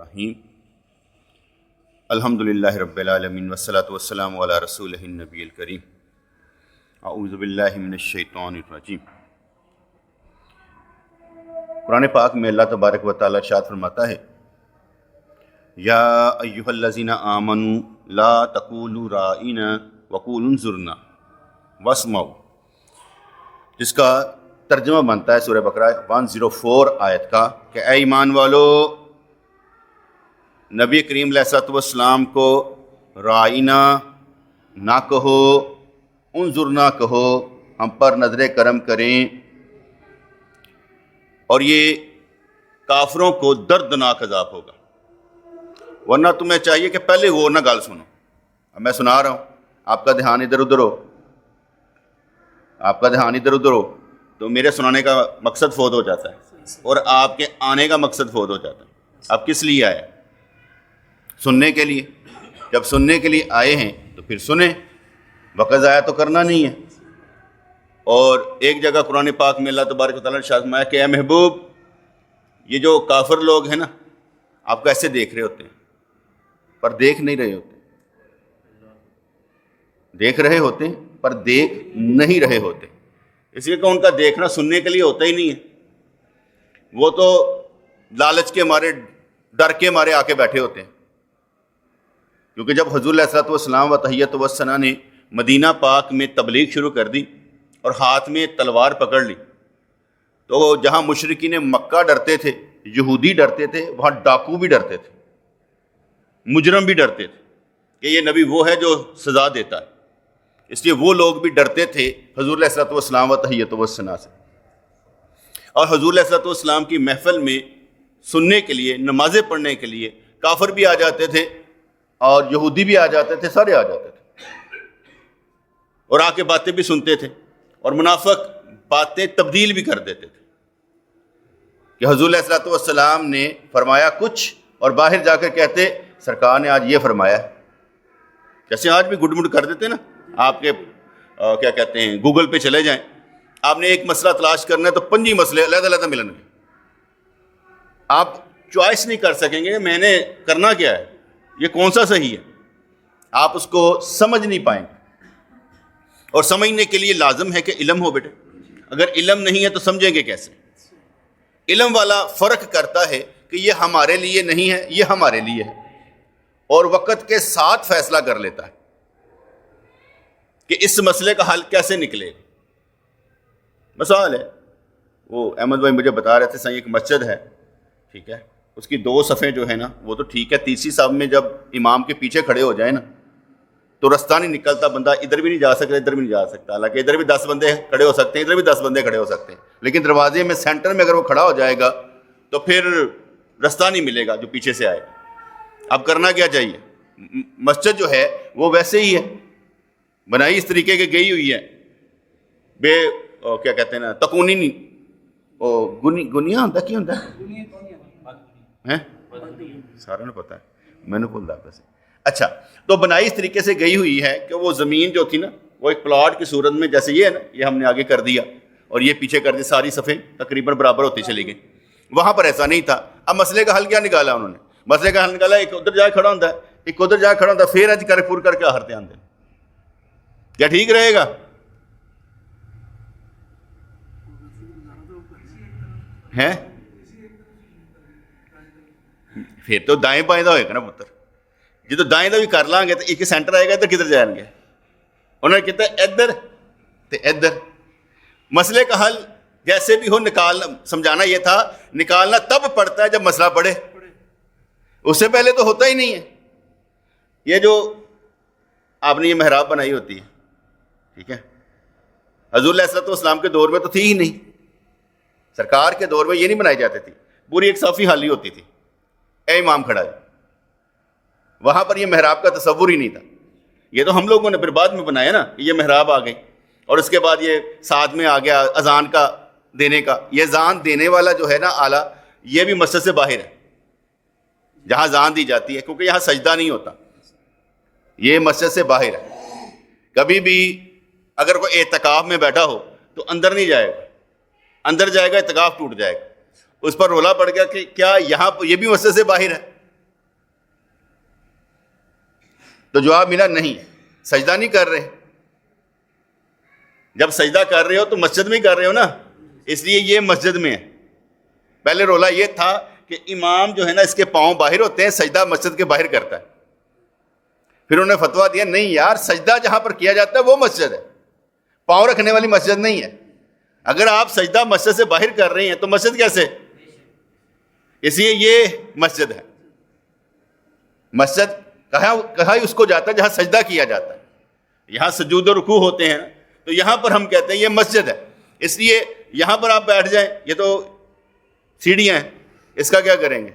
الرحیم الحمدللہ رب العالمین والصلاة والسلام علی رسولہ النبی الکریم اعوذ باللہ من الشیطان الرجیم۔ قرآن پاک میں اللہ تبارک و تعالیٰ ارشاد فرماتا ہے یا ایھا الذین آمنوا لا تقولوا رائنا وقولوا انظرنا واسمعوا، جس کا ترجمہ بنتا ہے سورہ بقرہ 104 آیت کا کہ اے ایمان والو، نبی کریم علیہ الصلوۃ والسلام کو رائنا نہ کہو، انظرنا کہو، ہم پر نظر کرم کریں۔ اور یہ کافروں کو دردناک عذاب ہوگا، ورنہ تمہیں چاہیے کہ پہلے وہ نہ گل سنو۔ اب میں سنا رہا ہوں، آپ کا دھیان ادھر ادھر ہو، تو میرے سنانے کا مقصد فوت ہو جاتا ہے اور آپ کے آنے کا مقصد فوت ہو جاتا ہے۔ آپ کس لیے آئے؟ سننے کے لیے۔ جب سننے کے لیے آئے ہیں تو پھر سنیں، وقت ضائع تو کرنا نہیں ہے۔ اور ایک جگہ قرآن پاک میں اللہ تبارک و تعالیٰ نے ارشاد فرمایا کہ اے محبوب، یہ جو کافر لوگ ہیں نا، آپ کو ایسے دیکھ رہے ہوتے ہیں پر دیکھ نہیں رہے ہوتے، دیکھ رہے ہوتے ہیں پر دیکھ نہیں رہے ہوتے، اس لیے کہ ان کا دیکھنا سننے کے لیے ہوتا ہی نہیں ہے۔ وہ تو لالچ کے مارے، ڈر کے مارے آ کے بیٹھے ہوتے ہیں، کیونکہ جب حضور علیہ الصلوۃ والسلام و تحیۃ والثناء نے مدینہ پاک میں تبلیغ شروع کر دی اور ہاتھ میں تلوار پکڑ لی، تو جہاں مشرکین مکہ ڈرتے تھے، یہودی ڈرتے تھے، وہاں ڈاکو بھی ڈرتے تھے، مجرم بھی ڈرتے تھے کہ یہ نبی وہ ہے جو سزا دیتا ہے۔ اس لیے وہ لوگ بھی ڈرتے تھے حضور علیہ الصلوۃ والسلام و تحیۃ والثناء سے۔ اور حضور علیہ الصلوۃ والسلام کی محفل میں سننے کے لیے، نمازیں پڑھنے کے لیے کافر بھی آ جاتے تھے اور یہودی بھی آ جاتے تھے، سارے آ جاتے تھے اور آ کے باتیں بھی سنتے تھے، اور منافق باتیں تبدیل بھی کر دیتے تھے کہ حضور علیہ الصلوۃ والسلام نے فرمایا کچھ اور باہر جا کر کہتے سرکار نے آج یہ فرمایا ہے۔ جیسے آج بھی گڈ مڈ کر دیتے نا، آپ کے کیا کہتے ہیں، گوگل پہ چلے جائیں، آپ نے ایک مسئلہ تلاش کرنا ہے تو 5 مسئلے علیحدہ علیحدہ ملیں گے، آپ چوائس نہیں کر سکیں گے میں نے کرنا کیا ہے، یہ کون سا صحیح ہے، آپ اس کو سمجھ نہیں پائیں گے۔ اور سمجھنے کے لیے لازم ہے کہ علم ہو بیٹے، اگر علم نہیں ہے تو سمجھیں گے کیسے؟ علم والا فرق کرتا ہے کہ یہ ہمارے لیے نہیں ہے، یہ ہمارے لیے ہے، اور وقت کے ساتھ فیصلہ کر لیتا ہے کہ اس مسئلے کا حل کیسے نکلے گا۔ مثال ہے، وہ احمد بھائی مجھے بتا رہے تھے صحیح، ایک مسجد ہے، ٹھیک ہے، اس کی 2 صفیں جو ہے نا وہ تو ٹھیک ہے، تیسری صف میں جب امام کے پیچھے کھڑے ہو جائے نا تو رستہ نہیں نکلتا، بندہ ادھر بھی نہیں جا سکتا، ادھر بھی نہیں جا سکتا، حالانکہ ادھر بھی 10 بندے کھڑے ہو سکتے ہیں، ادھر بھی 10 بندے کھڑے ہو سکتے ہیں، لیکن دروازے میں سینٹر میں اگر وہ کھڑا ہو جائے گا تو پھر رستہ نہیں ملے گا جو پیچھے سے آئے گا۔ اب کرنا کیا چاہیے؟ مسجد جو ہے وہ ویسے ہی ہے، بنائی اس طریقے کی گئی ہوئی ہے، بے کیا کہتے ہیں نا، تکونی نہیں، گنیا ہوتا کی ہوتا ہے، سارا نے پتا ہے، میں نے بول رہا تھا۔ اچھا، تو بنائی اس طریقے سے گئی ہوئی ہے کہ وہ زمین جو تھی نا وہ ایک پلاٹ کی صورت میں، جیسے یہ ہے نا، یہ ہم نے آگے کر دیا اور یہ پیچھے کر دی، ساری صفیں تقریباً برابر ہوتی چلی گئی۔ وہاں پر ایسا نہیں تھا۔ اب مسئلے کا حل کیا نکالا انہوں نے؟ مسئلے کا حل نکالا، ایک ادھر جا کھڑا ہوتا ہے، ایک ادھر جا کھڑا ہوتا ہے، پھر اج کر پور کر کے آخر دھیان دیں، کیا ٹھیک رہے گا؟ ہیں پھر تو دائیں بائیں دا ہوئے گا نا پتر، جی تو دائیں دا بھی کر لیں گے تو ایک سینٹر آئے گا، ادھر کدھر جائیں گے؟ انہوں نے کہتا ہے ادھر تو ادھر۔ مسئلے کا حل جیسے بھی ہو نکالنا، سمجھانا یہ تھا، نکالنا تب پڑتا ہے جب مسئلہ پڑے، اس سے پہلے تو ہوتا ہی نہیں ہے۔ یہ جو آپ نے یہ محراب بنائی ہوتی ہے، ٹھیک ہے، حضور علیہ الصلوۃ والسلام کے دور میں تو تھی ہی نہیں، سرکار کے دور میں یہ نہیں بنائی جاتی تھی، پوری ایک صافی خالی ہوتی تھی، اے امام کھڑا ہے، وہاں پر یہ محراب کا تصور ہی نہیں تھا۔ یہ تو ہم لوگوں نے پھر بعد میں بنایا نا، یہ محراب آ گئی، اور اس کے بعد یہ ساتھ میں آ گیا اذان کا دینے کا۔ یہ اذان دینے والا جو ہے نا آلہ، یہ بھی مسجد سے باہر ہے جہاں اذان دی جاتی ہے، کیونکہ یہاں سجدہ نہیں ہوتا، یہ مسجد سے باہر ہے۔ کبھی بھی اگر کوئی اعتکاف میں بیٹھا ہو تو اندر نہیں جائے گا، اندر جائے گا اعتکاف ٹوٹ جائے گا۔ اس پر رولا پڑ گیا کہ کیا یہاں یہ بھی مسجد سے باہر ہے؟ تو جواب ملا نہیں، سجدہ نہیں کر رہے. جب سجدہ کر رہے ہو تو مسجد میں کر رہے ہو نا، اس لیے یہ مسجد میں ہے. پہلے رولا یہ تھا کہ امام جو ہے نا اس کے پاؤں باہر ہوتے ہیں، سجدہ مسجد کے باہر کرتا ہے. پھر انہوں نے فتویٰ دیا نہیں یار، سجدہ جہاں پر کیا جاتا ہے وہ مسجد ہے، پاؤں رکھنے والی مسجد نہیں ہے. اگر آپ سجدہ مسجد سے باہر کر رہے ہیں تو مسجد کیسے؟ اس لیے یہ مسجد ہے. مسجد کہا اس کو جاتا ہے جہاں سجدہ کیا جاتا ہے. یہاں سجود و رکوع ہوتے ہیں تو یہاں پر ہم کہتے ہیں یہ مسجد ہے. اس لیے یہاں پر آپ بیٹھ جائیں، یہ تو سیڑھیاں ہیں، اس کا کیا کریں گے؟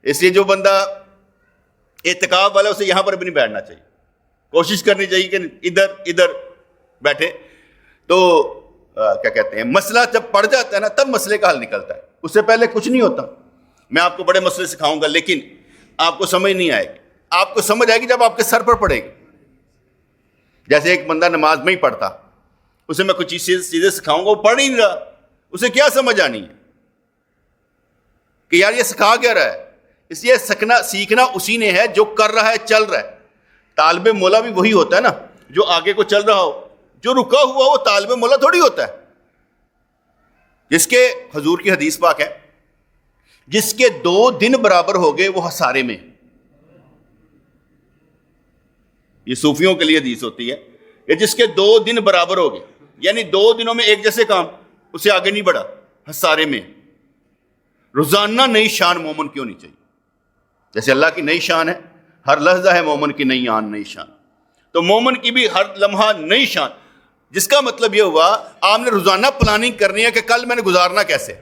اس لیے جو بندہ اعتکاف والا اسے یہاں پر بھی نہیں بیٹھنا چاہیے، کوشش کرنی چاہیے کہ ادھر بیٹھے. تو کیا کہتے ہیں، مسئلہ جب پڑ جاتا ہے نا تب مسئلے کا حل نکلتا ہے، اس سے پہلے کچھ نہیں ہوتا. میں آپ کو بڑے مسئلے سکھاؤں گا لیکن آپ کو سمجھ نہیں آئے گی. آپ کو سمجھ آئے گی جب آپ کے سر پر پڑے گی. جیسے ایک بندہ نماز میں ہی پڑھتا، اسے میں کچھ چیزیں سکھاؤں گا، وہ پڑھ ہی نہیں رہا، اسے کیا سمجھ آنی ہے کہ یار یہ سکھا کیا رہا ہے؟ اس لیے سیکھنا اسی نے ہے جو کر رہا ہے، چل رہا ہے. طالب مولا بھی وہی ہوتا ہے نا جو آگے کو چل رہا ہو. جو رکا ہوا وہ طالب مولا تھوڑی ہوتا ہے. جس کے حضور کی حدیث پاک ہے، جس کے 2 دن برابر ہو گئے وہ خسارے میں. یہ صوفیوں کے لیے حدیث ہوتی ہے کہ جس کے 2 دن برابر ہو گئے، یعنی 2 دنوں میں ایک جیسے کام، اسے آگے نہیں بڑھا، خسارے میں. روزانہ نئی شان مومن کی ہونی چاہیے. جیسے اللہ کی نئی شان ہے، ہر لحظہ ہے مومن کی نئی آن نئی شان، تو مومن کی بھی ہر لمحہ نئی شان. جس کا مطلب یہ ہوا آپ نے روزانہ پلاننگ کرنی ہے کہ کل میں نے گزارنا کیسے.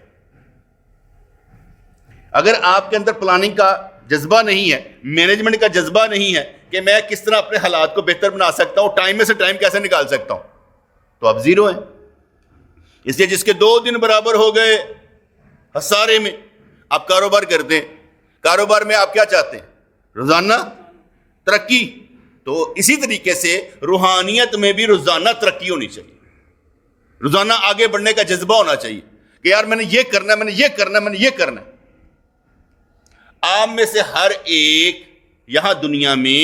اگر آپ کے اندر پلاننگ کا جذبہ نہیں ہے، مینجمنٹ کا جذبہ نہیں ہے کہ میں کس طرح اپنے حالات کو بہتر بنا سکتا ہوں، ٹائم میں سے ٹائم کیسے نکال سکتا ہوں، تو آپ زیرو ہیں. اس لیے جس کے 2 دن برابر ہو گئے خسارے میں. آپ کاروبار کرتے ہیں، کاروبار میں آپ کیا چاہتے ہیں؟ روزانہ ترقی. تو اسی طریقے سے روحانیت میں بھی روزانہ ترقی ہونی چاہیے، روزانہ آگے بڑھنے کا جذبہ ہونا چاہیے کہ یار میں نے یہ کرنا ہے، میں نے یہ کرنا ہے، میں نے یہ کرنا ہے. آپ میں سے ہر ایک یہاں دنیا میں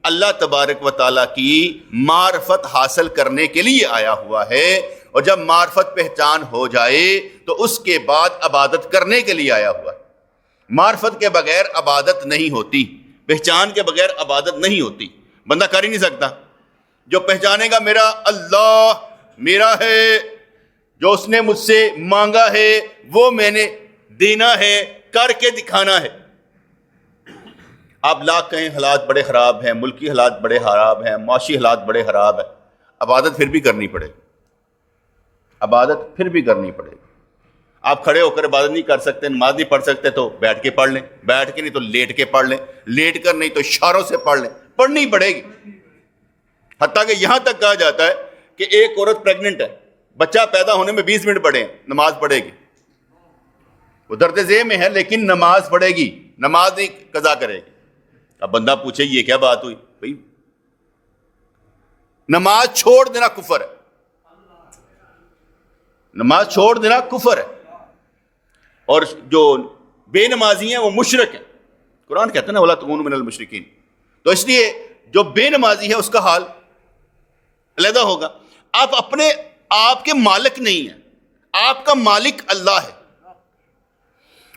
اللہ تبارک و تعالیٰ کی معرفت حاصل کرنے کے لیے آیا ہوا ہے، اور جب معرفت پہچان ہو جائے تو اس کے بعد عبادت کرنے کے لیے آیا ہوا ہے. معرفت کے بغیر عبادت نہیں ہوتی، پہچان کے بغیر عبادت نہیں ہوتی. بندہ کر ہی نہیں سکتا. جو پہچانے گا میرا اللہ میرا ہے، جو اس نے مجھ سے مانگا ہے وہ میں نے دینا ہے، کر کے دکھانا ہے. آپ لاکھ کہیں حالات بڑے خراب ہیں، ملکی حالات بڑے خراب ہیں، معاشی حالات بڑے خراب ہیں، عبادت پھر بھی کرنی پڑے گی. عبادت پھر بھی کرنی پڑے گی. آپ کھڑے ہو کر عبادت نہیں کر سکتے، نماز نہیں پڑھ سکتے تو بیٹھ کے پڑھ لیں، بیٹھ کے نہیں تو لیٹ کے پڑھ لیں، لیٹ کر نہیں تو اشاروں سے پڑھ لیں، پڑھنی پڑے گی. حتیٰ کہ یہاں تک کہا جاتا ہے کہ ایک عورت پریگننٹ ہے، بچہ پیدا ہونے میں 20 منٹ پڑے ہیں، نماز پڑھے گی. وہ درد ذیل میں ہے لیکن نماز پڑھے گی، نماز نہیں قضا کرے گی. اب بندہ پوچھے یہ کیا بات ہوئی؟ بھائی نماز چھوڑ دینا کفر ہے، نماز چھوڑ دینا کفر ہے. اور جو بے نمازی ہیں وہ مشرک ہیں. قرآن کہتا ہے نا وَلَا تَكُونُوا مِنَ الْمُشْرِكِينَ. تو اس لیے جو بے نمازی ہے اس کا حال علیحدہ ہوگا. آپ اپنے آپ کے مالک نہیں ہیں، آپ کا مالک اللہ ہے.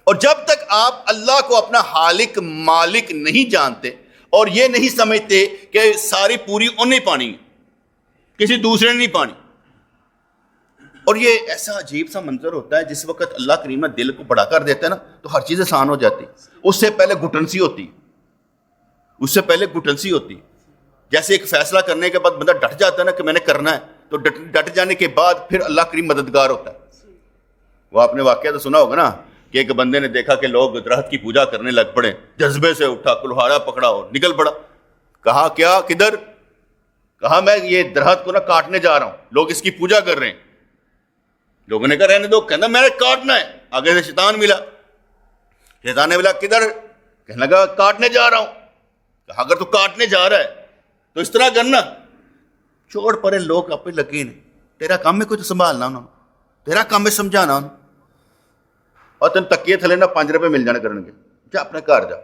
اور جب تک آپ اللہ کو اپنا خالق مالک نہیں جانتے اور یہ نہیں سمجھتے کہ ساری پوری انہیں پانی ہے، کسی دوسرے نے نہیں پانی. اور یہ ایسا عجیب سا منظر ہوتا ہے جس وقت اللہ کریم دل کو بڑا کر دیتا ہے نا تو ہر چیز آسان ہو جاتی. اس سے پہلے گھٹنسی ہوتی، اس سے پہلے گھٹنسی ہوتی. جیسے ایک فیصلہ کرنے کے بعد بندہ ڈٹ جاتا ہے نا کہ میں نے کرنا ہے، تو ڈٹ جانے کے بعد پھر اللہ کریم مددگار ہوتا ہے. وہ آپ نے واقعہ تو سنا ہوگا نا کہ ایک بندے نے دیکھا کہ لوگ درخت کی پوجا کرنے لگ پڑے، جذبے سے اٹھا، کلہاڑا پکڑا اور نکل پڑا. کہا کیا کدھر؟ کہا میں یہ درخت کو نا کاٹنے جا رہا ہوں، لوگ اس کی پوجا کر رہے ہیں. لوگوں نے کہا رہنے دو. کہنا میں نے کاٹنا ہے. آگے سے شیطان ملا، شیطان نے بولا کدھر؟ کہنے لگا کاٹنے جا رہا ہوں. کہا اگر تو کاٹنے جا رہا ہے تو اس طرح کرنا، چھوڑ پرے لوگ آپ پہ لگے نہیں، تیرا کام ہے کوئی تو سنبھالنا انہوں، تیرا کام ہے سمجھانا انہوں، اور تین تکیے تھلے نہ 5 روپے مل جانے کرنے کے، جا اپنے گھر جا.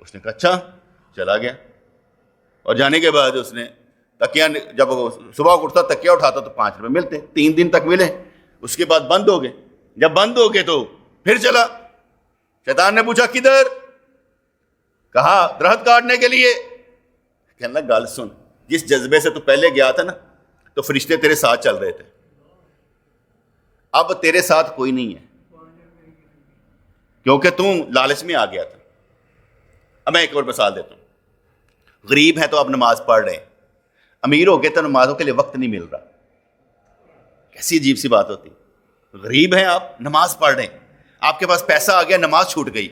اس نے کہا اچھا، چلا گیا. اور جانے کے بعد اس نے تکیہ، جب صبح اٹھتا تکیہ اٹھاتا تو 5 روپے ملتے، 3 دن تک ملے، اس کے بعد بند ہو گئے. جب بند ہو گئے تو پھر چلا. شیطان نے پوچھا کدھر؟ کہا درخت کاٹنے کے لیے. کہنے لگا گل سن، جس جذبے سے تو پہلے گیا تھا نا تو فرشتے تیرے ساتھ چل رہے تھے، اب تیرے ساتھ کوئی نہیں ہے کیونکہ تم لالچ میں آ گیا تھا. اب میں ایک اور مثال دیتا ہوں. غریب ہے تو آپ نماز پڑھ رہے ہیں، امیر ہو گئے تو نمازوں کے لیے وقت نہیں مل رہا. کیسی عجیب سی بات ہوتی. غریب ہیں آپ، نماز پڑھ رہے ہیں، آپ کے پاس پیسہ آ گیا، نماز چھوٹ گئی.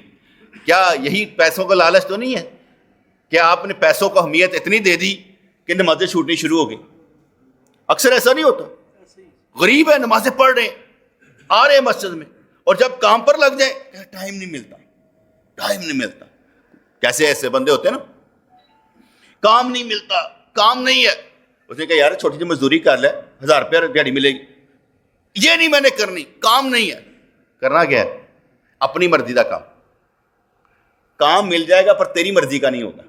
کیا یہی پیسوں کا لالچ تو نہیں ہے؟ کیا آپ نے پیسوں کو اہمیت اتنی دے دی کہ نمازیں چھوٹنی شروع ہو گئی؟ اکثر ایسا نہیں ہوتا. غریب ہے، نمازیں پڑھ رہے ہیں، آ رہے ہیں مسجد میں، اور جب کام پر لگ جائے ٹائم نہیں ملتا، ٹائم نہیں ملتا. کیسے ایسے بندے ہوتے ہیں نا، کام نہیں ملتا، کام نہیں ہے. اس نے کہا یار چھوٹی سی مزدوری کر لے، 1000 روپیہ دیہڑی ملے گی. یہ نہیں میں نے کرنی، کام نہیں ہے. کرنا کیا ہے؟ اپنی مرضی کا کام. کام مل جائے گا پر تیری مرضی کا نہیں ہوگا.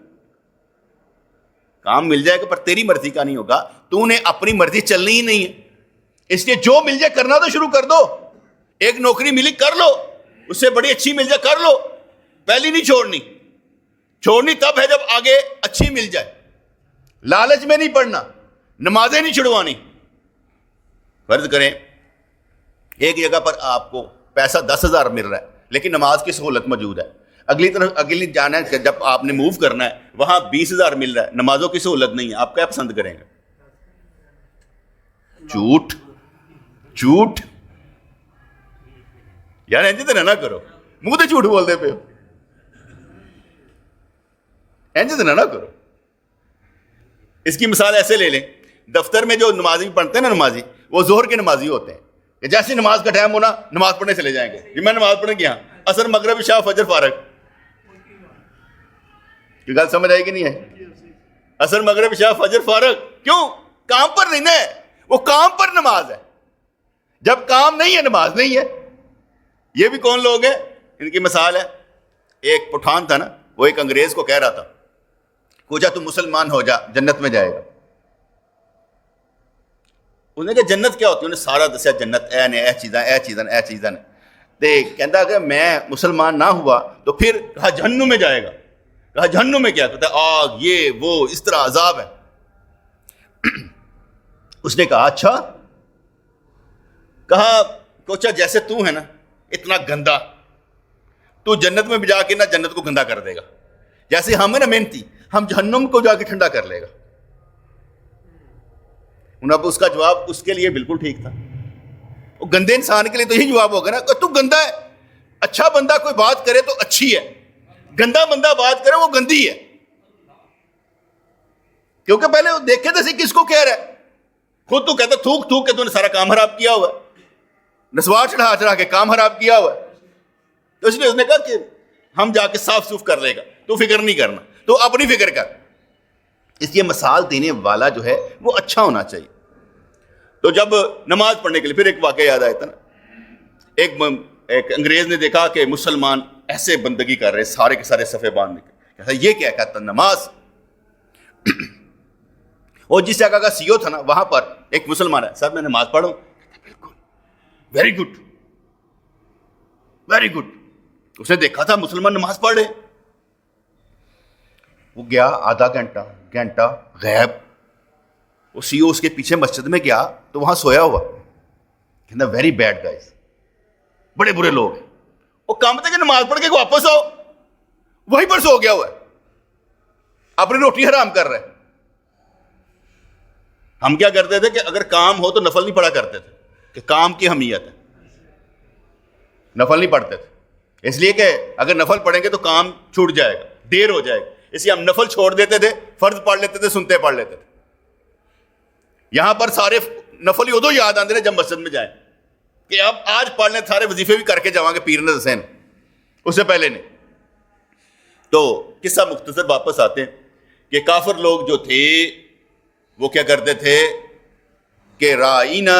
کام مل جائے گا پر تیری مرضی کا نہیں ہوگا. تو نے اپنی مرضی چلنی ہی نہیں ہے. اس لیے جو مل جائے کرنا تو شروع کر دو. ایک نوکری ملی کر لو، اس سے بڑی اچھی مل جائے کر لو. پہلی نہیں چھوڑنی، چھوڑنی تب ہے جب آگے اچھی مل جائے. لالچ میں نہیں پڑنا، نمازیں نہیں چھڑوانی. فرض کریں ایک جگہ پر آپ کو پیسہ 10,000 مل رہا ہے لیکن نماز کی سہولت موجود ہے. اگلی جانا ہے، جب آپ نے موو کرنا ہے وہاں 20,000 مل رہا ہے، نمازوں کی سہولت نہیں ہے. آپ کیا پسند کریں گے؟ جھوٹ، جھوٹ یار انج تو نہ کرو، منہ تو جھوٹ بولتے پہ ہو. انج تو نہ کرو. اس کی مثال ایسے لے لیں، دفتر میں جو نمازی پڑھتے ہیں نا، نمازی وہ ظہر کے نمازی ہوتے ہیں کہ جیسے نماز کا ٹائم ہونا نماز پڑھنے چلے جائیں گے. جی میں نماز پڑھنے گیا، عصر مغرب عشاء فجر فارغ. یہ گل سمجھ آئے گی نہیں ہے؟ عصر مغرب عشاء فجر فارغ. کیوں؟ کام پر نہیں نا ہے، وہ کام پر نماز ہے. جب کام نہیں ہے نماز نہیں ہے. یہ بھی کون لوگ ہیں؟ ان کی مثال ہے، ایک پٹھان تھا نا، وہ ایک انگریز کو کہہ رہا تھا، پوچھا تو مسلمان ہو جا جنت میں جائے گا. انہوں نے کہا جنت کیا ہوتی ہے؟ انہوں نے سارا دسیا جنت اے نے اے چیزاں اے چیزاں اے چیزاں. تے کہندا کہ میں مسلمان نہ ہوا تو پھر کہا جہنم میں جائے گا. کہا جہنم میں کیا؟ کہتا آگ، یہ وہ اس طرح عذاب ہے. اس نے کہا اچھا. کہا کوچا جیسے تو ہے نا اتنا گندا، تو جنت میں بھی جا کے نا جنت کو گندا کر دے گا. جیسے ہم ہیں نا محنتی، ہم جہنم کو جا کے ٹھنڈا کر لے گا. اب اس کا جواب اس کے لیے بالکل ٹھیک تھا. وہ گندے انسان کے لیے تو یہی جواب ہوگا نا کہ تو گندا ہے. اچھا بندہ کوئی بات کرے تو اچھی ہے، گندا بندہ بات کرے وہ گندی ہے. کیونکہ پہلے وہ دیکھے تھے کس کو کہہ رہا ہے. خود تو کہتا تھوک تھوک کے تو نے سارا کام خراب کیا ہوا ہے، نسوار چڑھا چڑھا کے کام خراب کیا ہوا ہے. تو اس لیے اس نے کہا کہ ہم جا کے صاف صوف کر لے گا، تو فکر نہیں کرنا، تو اپنی فکر کر. اس لیے مثال دینے والا جو ہے وہ اچھا ہونا چاہیے. تو جب نماز پڑھنے کے لیے پھر ایک واقعہ یاد آیا تھا نا، ایک انگریز نے دیکھا کہ مسلمان ایسے بندگی کر رہے، سارے کے سارے صفے باندھ کے. یہ کیا کہتا نماز؟ اور جس جگہ کا CEO تھا نا وہاں پر ایک مسلمان ہے، سر میں نماز پڑھوں. بالکل، ویری گڈ ویری گڈ. اس نے دیکھا تھا مسلمان نماز پڑھ رہے. وہ گیا آدھا گھنٹہ غیب. وہ CEO اس کے پیچھے مسجد میں گیا تو وہاں سویا ہوا. کہنا ویری بیڈ گائز، بڑے برے لوگ ہیں. وہ کام تھا کہ نماز پڑھ کے واپس آؤ، وہیں پر سو گیا ہوا ہے، اپنی روٹی حرام کر رہے. ہم کیا کرتے تھے کہ اگر کام ہو تو نفل نہیں پڑھا کرتے تھے کہ کام کی اہمیت ہے، نفل نہیں پڑھتے تھے. اس لیے کہ اگر نفل پڑھیں گے تو کام چھوٹ جائے گا، دیر ہو جائے گا. اس لیے ہم نفل چھوڑ دیتے تھے، فرض پڑھ لیتے تھے، سنتے پڑھ لیتے تھے. یہاں پر سارے نفل ہی ادو یاد آتے ہیں جب مسجد میں جائیں کہ اب آج پڑھ لیں، سارے وظیفے بھی کر کے جاؤں گے پیر نے حسین، اس سے پہلے نہیں. تو قصہ مختصر واپس آتے ہیں کہ کافر لوگ جو تھے وہ کیا کرتے تھے کہ رائینا،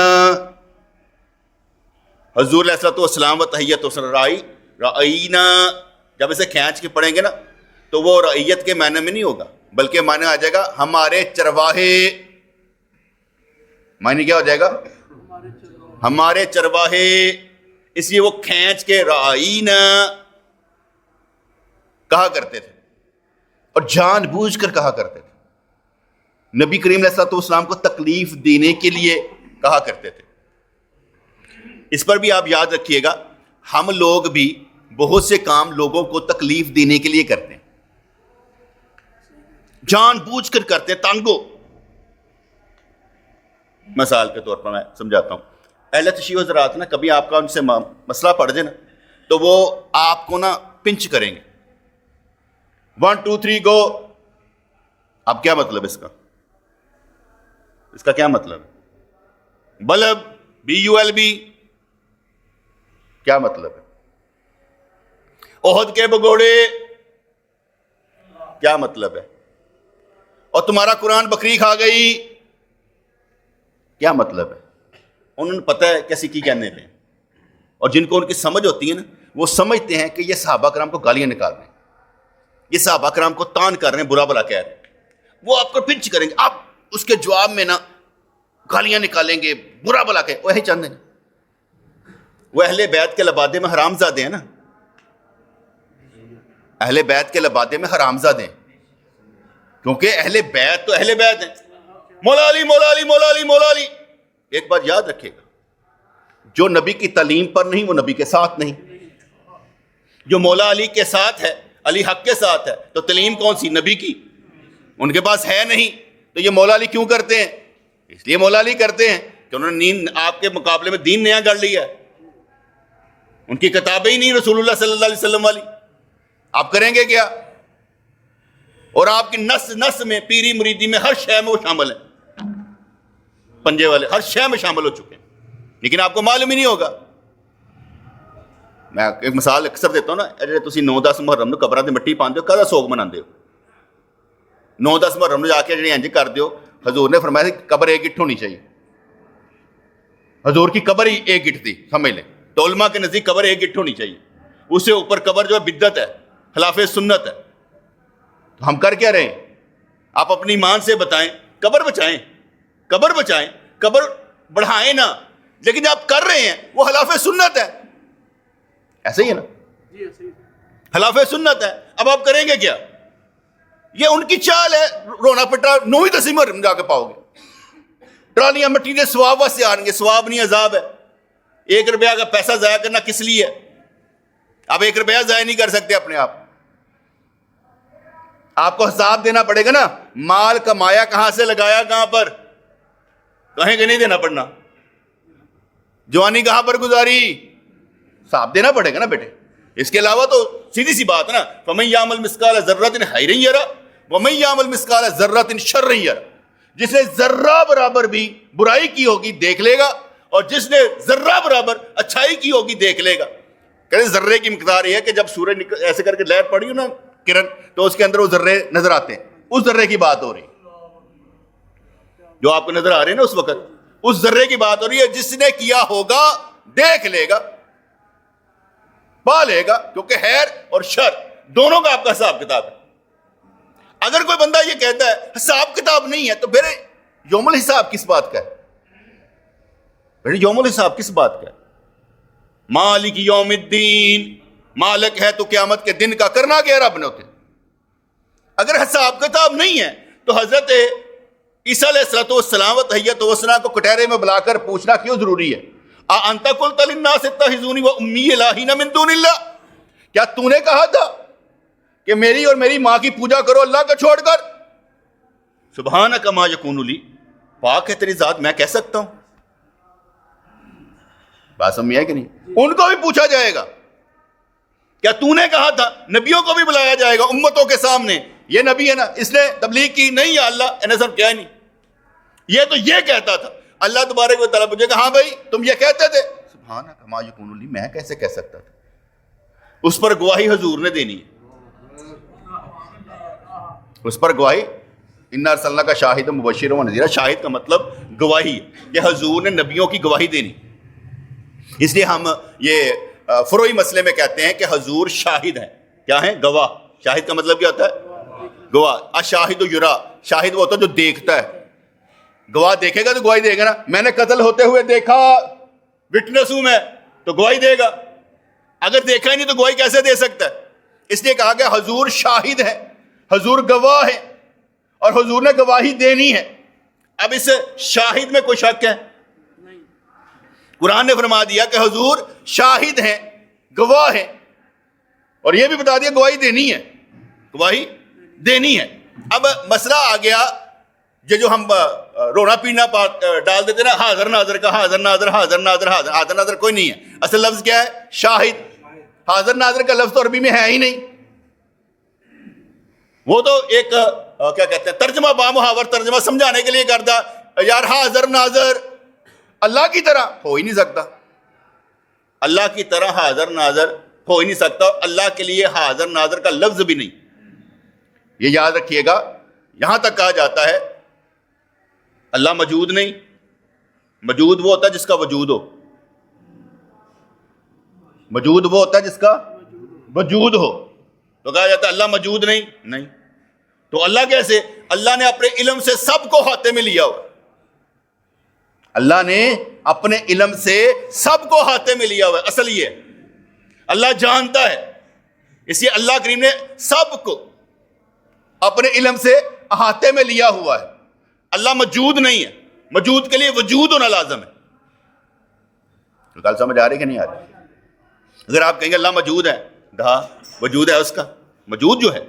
حضور علیہ الصلوۃ والسلام و تحیت رائینا، جب اسے کھینچ کے پڑھیں گے نا تو وہ رعیت کے معنی میں نہیں ہوگا، بلکہ معنی آ جائے گا ہمارے چرواہے. معنی کیا ہو جائے گا؟ ہمارے چرواہے. اس لیے وہ کھینچ کے رعین کہا کرتے تھے اور جان بوجھ کر کہا کرتے تھے. نبی کریم علیہ الصلوۃ والسلام کو تکلیف دینے کے لیے کہا کرتے تھے. اس پر بھی آپ یاد رکھیے گا ہم لوگ بھی بہت سے کام لوگوں کو تکلیف دینے کے لیے کرتے ہیں, جان بوجھ کر کرتے ہیں, تانگو. مثال کے طور پر میں سمجھاتا ہوں. اہل تشیع حضرات نا کبھی آپ کا ان سے مسئلہ پڑ جائے نا تو وہ آپ کو نا پنچ کریں گے. 1 2 3 گو. اب کیا مطلب اس کا؟ اس کا کیا مطلب ہے؟ بلب BULB کیا مطلب ہے؟ احد کے بگوڑے کیا مطلب ہے؟ اور تمہارا قرآن بکری کھا گئی کیا مطلب ہے؟ انہوں نے پتہ ہے کیسی کی کہنے پہ, اور جن کو ان کی سمجھ ہوتی ہے نا وہ سمجھتے ہیں کہ یہ صحابہ کرام کو گالیاں نکال رہے ہیں, یہ صحابہ کرام کو تان کر رہے ہیں, برا بلا کہہ رہے ہیں. وہ آپ کو پنچ کریں گے, آپ اس کے جواب میں نا گالیاں نکالیں گے, برا بلا کہ وہی چاہتے ہیں. وہ اہل بیت کے لبادے میں حرام زادے ہیں نا, اہل بیت کے لبادے میں حرام زادے ہیں, کیونکہ اہل بیت تو اہل بیت ہیں. مولا علی مولا علی مولا علی مولا علی. ایک بات یاد رکھیے گا, جو نبی کی تعلیم پر نہیں وہ نبی کے ساتھ نہیں. جو مولا علی کے ساتھ ہے, علی حق کے ساتھ ہے, تو تعلیم کون سی؟ نبی کی. ان کے پاس ہے نہیں تو یہ مولا علی کیوں کرتے ہیں؟ اس لیے مولا علی کرتے ہیں کہ انہوں نے آپ کے مقابلے میں دین نیا گڑھ لیا ہے. ان کی کتابیں ہی نہیں رسول اللہ صلی اللہ علیہ وسلم والی. آپ کریں گے کیا؟ اور آپ کی نس نس میں پیری مریدی میں ہر شے میں وہ شامل ہیں, پنجے والے ہر شے میں شامل ہو چکے ہیں, لیکن آپ کو معلوم ہی نہیں ہوگا. میں ایک مثال اکثر دیتا ہوں نا, اجے تسی 9-10 محرم نو قبراں تے مٹی پاندے ہو, کدا سوگ مناندے ہو؟ 9-10 محرم نو جا کے جڑے انج کر دیو. حضور نے فرمایا کہ قبر ایک گٹھ ہونی چاہیے. حضور کی قبر ہی ایک گٹھ تھی, سمجھ لیں. تو علماء کے نزدیک قبر ایک گٹھ ہونی چاہیے. اس سے اوپر قبر جو ہے بدعت ہے, خلاف سنت ہے. تو ہم کر کیا رہے ہیں؟ آپ اپنی ایمان سے بتائیں, قبر بچائیں, قبر بچائیں, قبر بڑھائیں نا, لیکن آپ کر رہے ہیں وہ خلاف سنت ہے. ایسے ہی ہے نا, خلاف سنت ہے. اب آپ کریں گے کیا؟ یہ ان کی چال ہے, رونا پٹا 9-10 محرم جا کے پاؤ گے. ٹرالیاں مٹی کے ثواب واسطے آ رہی ہیں, ثواب نہیں عذاب ہے. 1 روپیہ کا پیسہ ضائع کرنا کس لیے ہے؟ آپ 1 روپیہ ضائع نہیں کر سکتے اپنے آپ کو حساب دینا پڑے گا نا. مال کمایا کہاں سے, لگایا کہاں پر, کہیں کہ نہیں دینا پڑنا. جوانی کہاں پر گزاری, حساب دینا پڑے گا نا بیٹے. اس کے علاوہ تو سیدھی سی بات ہے نا, فَمَن يَعْمَلْ مِثْقَالَ ذَرَّةٍ خَيْرًا يَرَهُ وَمَن يَعْمَلْ مِثْقَالَ ذَرَّةٍ شَرًّا يَرَهُ. جس نے ذرہ برابر بھی برائی کی ہوگی دیکھ لے گا, اور جس نے ذرہ برابر اچھائی کی ہوگی دیکھ لے گا. کہتے ذرے کی مقدار یہ ہے کہ جب سورج ایسے کر کے لہر پڑی ہو نا کرن, تو اس کے اندر وہ ذرے نظر آتے ہیں. اس ذرے کی بات ہو رہی جو آپ کو نظر آ رہے ہیں نا اس وقت, اس ذرے کی بات ہو رہی ہے. جس نے کیا ہوگا دیکھ لے گا, پا لے گا, کیونکہ خیر اور شر دونوں کا آپ کا حساب کتاب ہے. اگر کوئی بندہ یہ کہتا ہے حساب کتاب نہیں ہے, تو پھر یوم الحساب کس بات کا ہے؟ پھر یوم الحساب کس بات کا ہے؟ مالک یوم الدین, مالک ہے تو قیامت کے دن کا کرنا کیا رب نے ہوتے. اگر حساب کتاب نہیں ہے تو حضرت عیسیٰ علیہ السلام و تحیت و ثنا کو کٹہرے میں بلا کر پوچھنا کیوں ضروری ہے؟ انت قلت للناس اتخذونی وامی الہین من دون اللہ, کیا تو نے کہا تھا کہ میری اور میری ماں کی پوجا کرو اللہ کا چھوڑ کر؟ سبحانک ما یکون لی, پاک ہے تیری ذات, میں کہہ سکتا ہوں. بات سمجھ ہے کہ نہیں؟ ان کو بھی پوچھا جائے گا, کیا تو نے کہا تھا؟ نبیوں کو بھی بلایا جائے گا امتوں کے سامنے, یہ نبی ہے نا, اس نے تبلیغ کی نہیں, یا اللہ انہیں سب کیا نہیں, یہ تو یہ کہتا تھا. اللہ تبارک و تعالیٰ پوچھے گا ہاں بھائی تم یہ کہتے تھے, سبحانک ما یکون لی, میں کیسے کہہ سکتا تھا. اس پر گواہی حضور نے دینی ہے, اس پر گواہی. انا ارسلناک شاہدا مبشرا ونذیرا, شاہد کا مطلب گواہی, کہ حضور نے نبیوں کی گواہی دینی. اس لیے ہم یہ فروعی مسئلے میں کہتے ہیں کہ حضور شاہد ہیں. کیا ہیں؟ گواہ. شاہد کا مطلب کیا ہوتا ہے؟ گواہ. الشاہد یرا, شاہد وہ ہوتا ہے جو دیکھتا ہے. گواہ دیکھے گا تو گواہی دے گا نا. میں نے قتل ہوتے ہوئے دیکھا, وٹنس ہوں میں, تو گواہی دے گا. اگر دیکھا ہی نہیں تو گواہی کیسے دے سکتا ہے؟ اس لیے کہا گیا حضور شاہد ہے, حضور گواہ ہے, اور حضور نے گواہی دینی ہے. اب اس شاہد میں کوئی شک ہے؟ قرآن نے فرما دیا کہ حضور شاہد ہیں, گواہ ہیں, اور یہ بھی بتا دیا گواہی دینی ہے, گواہی دینی ہے. اب مسئلہ آ گیا یہ جو ہم رونا پینا ڈال دیتے نا, حاضر ناظر کا, حاضر ناظر, حاضر ناظر, حاضر ناظر کوئی نہیں ہے. اصل لفظ کیا ہے؟ شاہد. حاضر ناظر کا لفظ تو عربی میں ہے ہی نہیں. وہ تو ایک کیا کہتے ہیں, ترجمہ با محاور ترجمہ سمجھانے کے لیے کرتا. یار حاضر ناظر اللہ کی طرح ہو ہی نہیں سکتا, اللہ کی طرح حاضر ناظر ہو ہی نہیں سکتا. اللہ کے لیے حاضر ناظر کا لفظ بھی نہیں. یہ یاد رکھیے گا. یہاں تک کہا جاتا ہے اللہ موجود نہیں. موجود وہ ہوتا ہے جس کا وجود ہو. موجود وہ ہوتا ہے جس کا وجود ہو. تو کہا جاتا ہے اللہ موجود نہیں. نہیں تو اللہ کیسے؟ اللہ نے اپنے علم سے سب کو ہاتھے میں لیا ہوا. اللہ نے اپنے علم سے سب کو ہاتھے میں لیا ہوا ہے. اصل یہ اللہ جانتا ہے, اس لیے اللہ کریم نے سب کو اپنے علم سے احاطے میں لیا ہوا ہے. اللہ موجود نہیں ہے. موجود کے لیے وجود ہونا لازم ہے. گل سمجھ آ رہی کہ نہیں آ رہی؟ اگر آپ کہیں گے اللہ موجود ہے, ہاں وجود ہے اس کا, موجود جو ہے.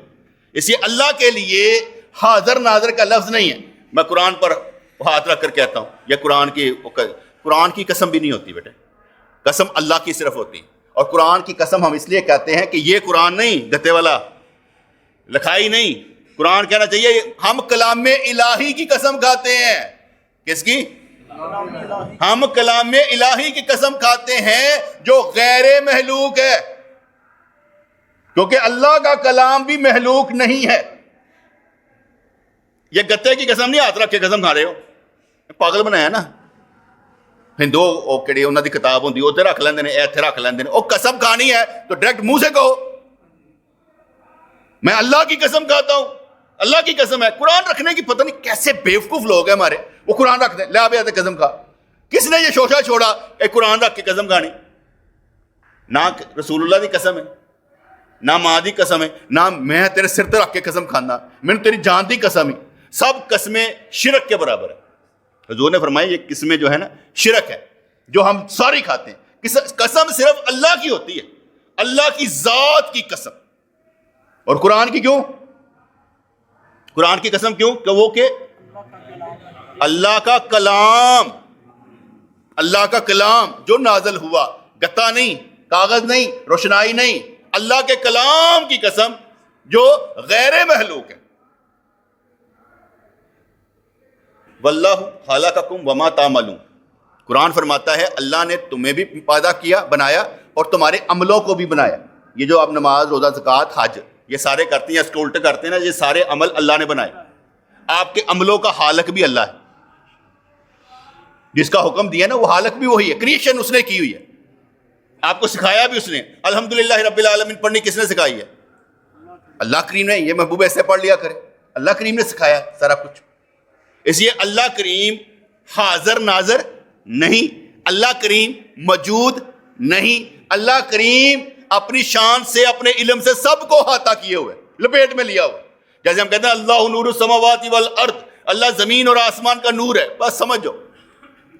اس لیے اللہ کے لیے حاضر ناظر کا لفظ نہیں ہے. میں قرآن پر ہاتھ رکھ کر کہتا ہوں, یہ قرآن کی قسم بھی نہیں ہوتی بیٹے. قسم اللہ کی صرف ہوتی ہے. اور قرآن کی قسم ہم اس لیے کہتے ہیں کہ یہ قرآن نہیں گتے والا لکھائی نہیں. قرآن کہنا چاہیے ہم کلام الہی کی قسم کھاتے ہیں. کس کی؟ ہم کلام الہی کی قسم کھاتے ہیں جو غیر محلوق ہے, کیونکہ اللہ کا کلام بھی محلوق نہیں ہے. یہ گتے کی قسم نہیں ہاتھ رکھ کے قسم کھا رہے ہو, پاگل بنایا نا. ہندو کہڑی انہوں کی کتاب ہوتی اتنے رکھ لیندے نے, اتنے رکھ لیندے نے. وہ قسم کھانی ہے تو ڈائریکٹ منہ سے کہو میں اللہ کی قسم کھاتا ہوں, اللہ کی قسم ہے. قرآن رکھنے کی پتہ نہیں کیسے بیوقوف لوگ ہیں ہمارے, وہ قرآن رکھ دیں, لے آتے قسم کھا. کس نے یہ شوشہ چھوڑا ایک قرآن رکھ کے قسم کھانی؟ نہ رسول اللہ کی قسم ہے, نہ ماں دی قسم ہے, نہ میں تیرے سر تے رکھ کے قسم کھانا, میں تیری جان دی قسم ہے. سب قسمیں شرک کے برابر ہے. حضور نے فرمایا یہ قسمیں جو ہے نا شرک ہے جو ہم ساری کھاتے ہیں. قسم صرف اللہ کی ہوتی ہے, اللہ کی ذات کی قسم. اور قرآن کی کیوں؟ قرآن کی قسم کیوں؟ کہ وہ کہ اللہ کا کلام, اللہ کا کلام جو نازل ہوا, گتا نہیں, کاغذ نہیں, روشنائی نہیں, اللہ کے کلام کی قسم جو غیر محلوق ہے. واللہ خلقکم وما تعملون. قرآن فرماتا ہے اللہ نے تمہیں بھی پیدا کیا, بنایا, اور تمہارے عملوں کو بھی بنایا. یہ جو آپ نماز, روزہ, زکوٰۃ, حج یہ سارے کرتے ہیں, اس کو الٹ کرتے ہیں نا, یہ سارے عمل اللہ نے بنائے. آپ کے عملوں کا خالق بھی اللہ ہے. جس کا حکم دیا نا وہ خالق بھی وہی ہے. کریشن اس نے کی ہوئی ہے, آپ کو سکھایا بھی اس نے. الحمدللہ رب العالمین پڑھنی کس نے سکھائی ہے؟ اللہ کریم نے. یہ محبوب ایسے پڑھ لیا کرے, اللہ کریم نے سکھایا سارا کچھ. اس لیے اللہ کریم حاضر ناظر نہیں, اللہ کریم موجود نہیں, اللہ کریم اپنی شان سے, اپنے علم سے سب کو احاطہ کیے ہوئے, لپیٹ میں لیا ہوا. جیسے ہم کہتے ہیں اللہ نور السماوات والارض, اللہ زمین اور آسمان کا نور ہے. بس سمجھو,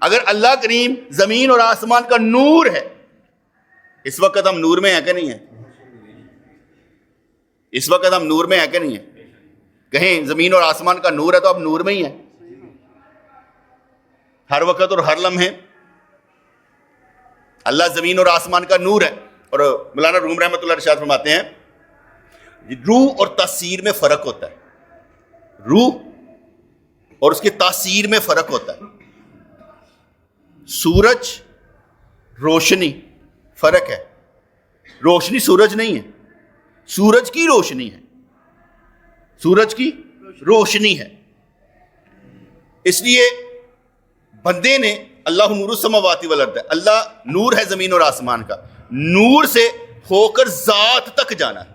اگر اللہ کریم زمین اور آسمان کا نور ہے, اس وقت ہم نور میں ہیں کہ نہیں ہیں؟ اس وقت ہم نور میں ہیں کہ نہیں ہیں؟ کہیں زمین اور آسمان کا نور ہے تو اب نور میں ہی ہیں ہر وقت اور ہر لمحے. اللہ زمین اور آسمان کا نور ہے. اور مولانا روم رحمۃ اللہ ارشاد فرماتے ہیں روح اور تاثیر میں فرق ہوتا ہے. روح اور اس کی تاثیر میں فرق ہوتا ہے. سورج روشنی فرق ہے, روشنی سورج نہیں ہے, سورج کی روشنی ہے, سورج کی روشنی ہے. اس لیے بندے نے اللہ نور السماوات والارض, اللہ نور ہے زمین اور آسمان کا, نور سے ہو کر ذات تک جانا ہے,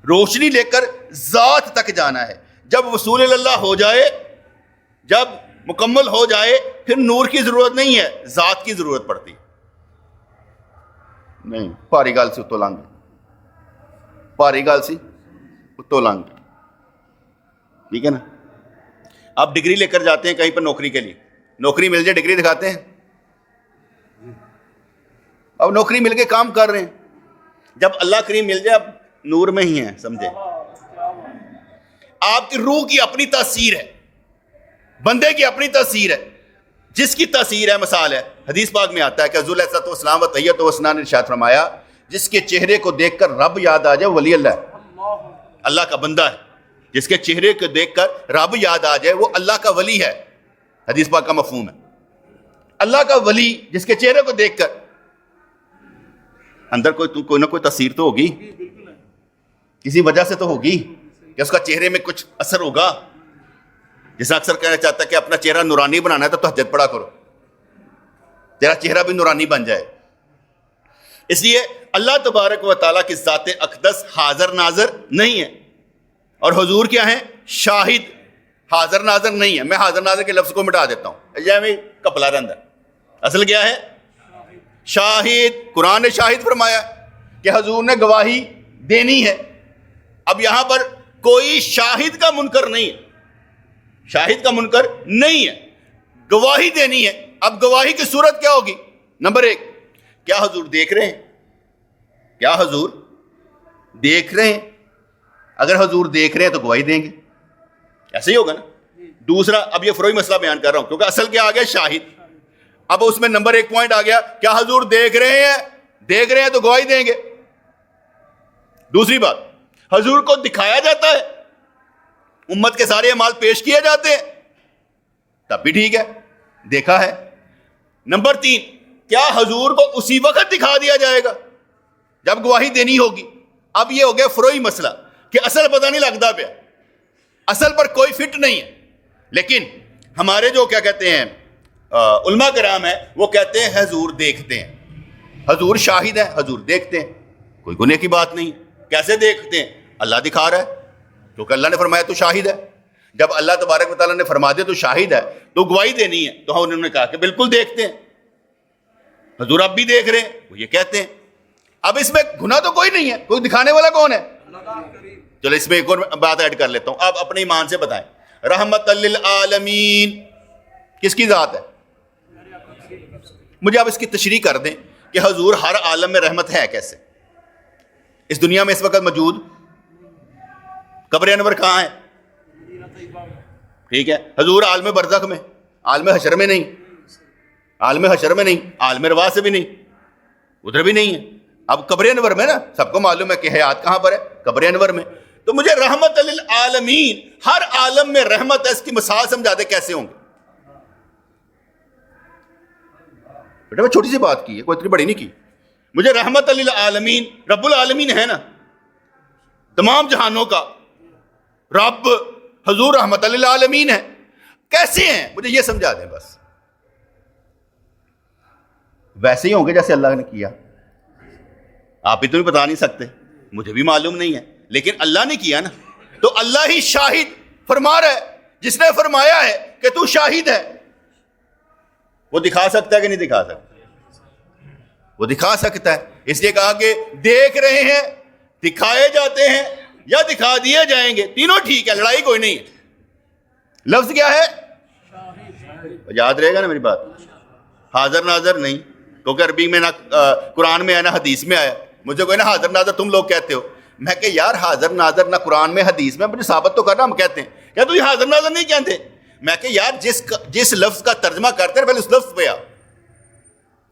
روشنی لے کر ذات تک جانا ہے. جب وصول اللہ ہو جائے، جب مکمل ہو جائے، پھر نور کی ضرورت نہیں ہے، ذات کی ضرورت پڑتی ہے. نہیں پاری گل سے اتو لنگ، پاری گل سی اتو لنگ. ٹھیک ہے نا. آپ ڈگری لے کر جاتے ہیں کہیں پر نوکری کے لیے، نوکری مل جائے ڈگری دکھاتے ہیں. اب نوکری مل کے کام کر رہے ہیں، جب اللہ کریم مل جائے اب نور میں ہی ہیں، سمجھے. آپ کی روح کی اپنی تاثیر ہے، بندے کی اپنی تاثیر ہے. جس کی تاثیر ہے، مثال ہے، حدیث پاک میں آتا ہے کہ حضور علیہ الصلوۃ والسلام و تحیۃ و ثنا نے ارشاد فرمایا، جس کے چہرے کو دیکھ کر رب یاد آ جائے ولی اللہ ہے، اللہ کا بندہ ہے. جس کے چہرے کو دیکھ کر رب یاد آ جائے وہ اللہ کا ولی ہے. حدیث پاک کا مفہوم ہے اللہ کا ولی، جس کے چہرے کو دیکھ کر اندر کوئی نہ کوئی تاثیر تو ہوگی، کسی وجہ سے تو ہوگی کہ اس کا چہرے میں کچھ اثر ہوگا. جیسا اکثر کہنا چاہتا ہے کہ اپنا چہرہ نورانی بنانا ہے تو تہجد پڑھا کرو، تیرا چہرہ بھی نورانی بن جائے. اس لیے اللہ تبارک و تعالیٰ کی ذات اقدس حاضر ناظر نہیں ہے، اور حضور کیا ہیں؟ شاہد. حاضر ناظر نہیں ہے. میں حاضر ناظر کے لفظ کو مٹا دیتا ہوں، یہ میں کپلا رہندا. اصل کیا ہے؟ شاہد. قرآن نے شاہد فرمایا کہ حضور نے گواہی دینی ہے. اب یہاں پر کوئی شاہد کا منکر نہیں ہے، شاہد کا منکر نہیں ہے، گواہی دینی ہے. اب گواہی کی صورت کیا ہوگی؟ نمبر ایک، کیا حضور دیکھ رہے ہیں؟ کیا حضور دیکھ رہے ہیں؟ اگر حضور دیکھ رہے ہیں تو گواہی دیں گے، ایسے ہی ہوگا نا. دوسرا، اب یہ فروعی مسئلہ بیان کر رہا ہوں کیونکہ اصل کیا آ گیا؟ شاہد. اب اس میں نمبر ایک پوائنٹ آ گیا، کیا حضور دیکھ رہے ہیں؟ دیکھ رہے ہیں تو گواہی دیں گے. دوسری بات، حضور کو دکھایا جاتا ہے، امت کے سارے اعمال پیش کیے جاتے ہیں، تب بھی ٹھیک ہے، دیکھا ہے. نمبر تین، کیا حضور کو اسی وقت دکھا دیا جائے گا جب گواہی دینی ہوگی؟ اب یہ ہو گیا فروعی مسئلہ کہ اصل پتہ نہیں لگتا پیا، اصل پر کوئی فٹ نہیں ہے. لیکن ہمارے جو کیا کہتے ہیں علماء کرام ہیں، وہ کہتے ہیں حضور دیکھتے ہیں، حضور شاہد ہے، حضور دیکھتے ہیں. کوئی گناہ کی بات نہیں. کیسے دیکھتے ہیں؟ اللہ دکھا رہا ہے، کیونکہ اللہ نے فرمایا تو شاہد ہے. جب اللہ تبارک و تعالیٰ نے فرما دیا تو شاہد ہے، تو گواہی دینی ہے. تو انہوں نے کہا کہ بالکل دیکھتے ہیں، حضور اب بھی دیکھ رہے ہیں، وہ یہ کہتے ہیں. اب اس میں گناہ تو کوئی نہیں ہے، کوئی دکھانے والا کون ہے؟ چلو اس میں ایک اور بات ایڈ کر لیتا ہوں. آپ اپنے ایمان سے بتائیں، رحمت للعالمین کس کی ذات ہے؟ مجھے آپ اس کی تشریح کر دیں کہ حضور ہر عالم میں رحمت ہے کیسے؟ اس دنیا میں اس وقت موجود قبر انور کہاں ہے؟ ٹھیک ہے. حضور عالم برزخ میں، عالم حشر میں نہیں، عالم حشر میں نہیں، عالم روا سے بھی نہیں، ادھر بھی نہیں ہے. اب قبر انور میں نا سب کو معلوم ہے کہ حیات کہاں پر ہے؟ قبر انور میں. تو مجھے رحمت للعالمین، ہر عالم میں رحمت ہے، اس کی مثال سمجھا دے کیسے ہوں گے؟ بیٹا میں چھوٹی سی بات کی ہے، کوئی اتنی بڑی نہیں کی. مجھے رحمت للعالمین، رب العالمین ہے نا، تمام جہانوں کا رب، حضور رحمت للعالمین ہے. کیسے ہیں مجھے یہ سمجھا دیں بس. ویسے ہی ہوں گے جیسے اللہ نے کیا. آپ اتنے بتا نہیں سکتے، مجھے بھی معلوم نہیں ہے، لیکن اللہ نے کیا نا. تو اللہ ہی شاہد فرما رہا ہے، جس نے فرمایا ہے کہ تو شاہد ہے، وہ دکھا سکتا ہے کہ نہیں دکھا سکتا؟ وہ دکھا سکتا ہے. اس لیے کہا کہ دیکھ رہے ہیں، دکھائے جاتے ہیں یا دکھا دیے جائیں گے، تینوں ٹھیک ہے، لڑائی کوئی نہیں ہے. لفظ کیا ہے؟ یاد رہے گا نا میری بات. حاضر ناظر نہیں، کیونکہ عربی میں نہ قرآن میں ہے نہ حدیث میں آیا. مجھے کوئی نا حاضر ناظر تم لوگ کہتے ہو. میں کہ یار حاضر ناظر نہ قرآن میں حدیث میں، مجھے ثابت تو کرنا. ہم کہتے ہیں کیا تو یہ حاضر ناظر نہیں کہتے؟ میں کہ یار جس لفظ کا ترجمہ کرتے ہیں پہلے اس لفظ پہ آ.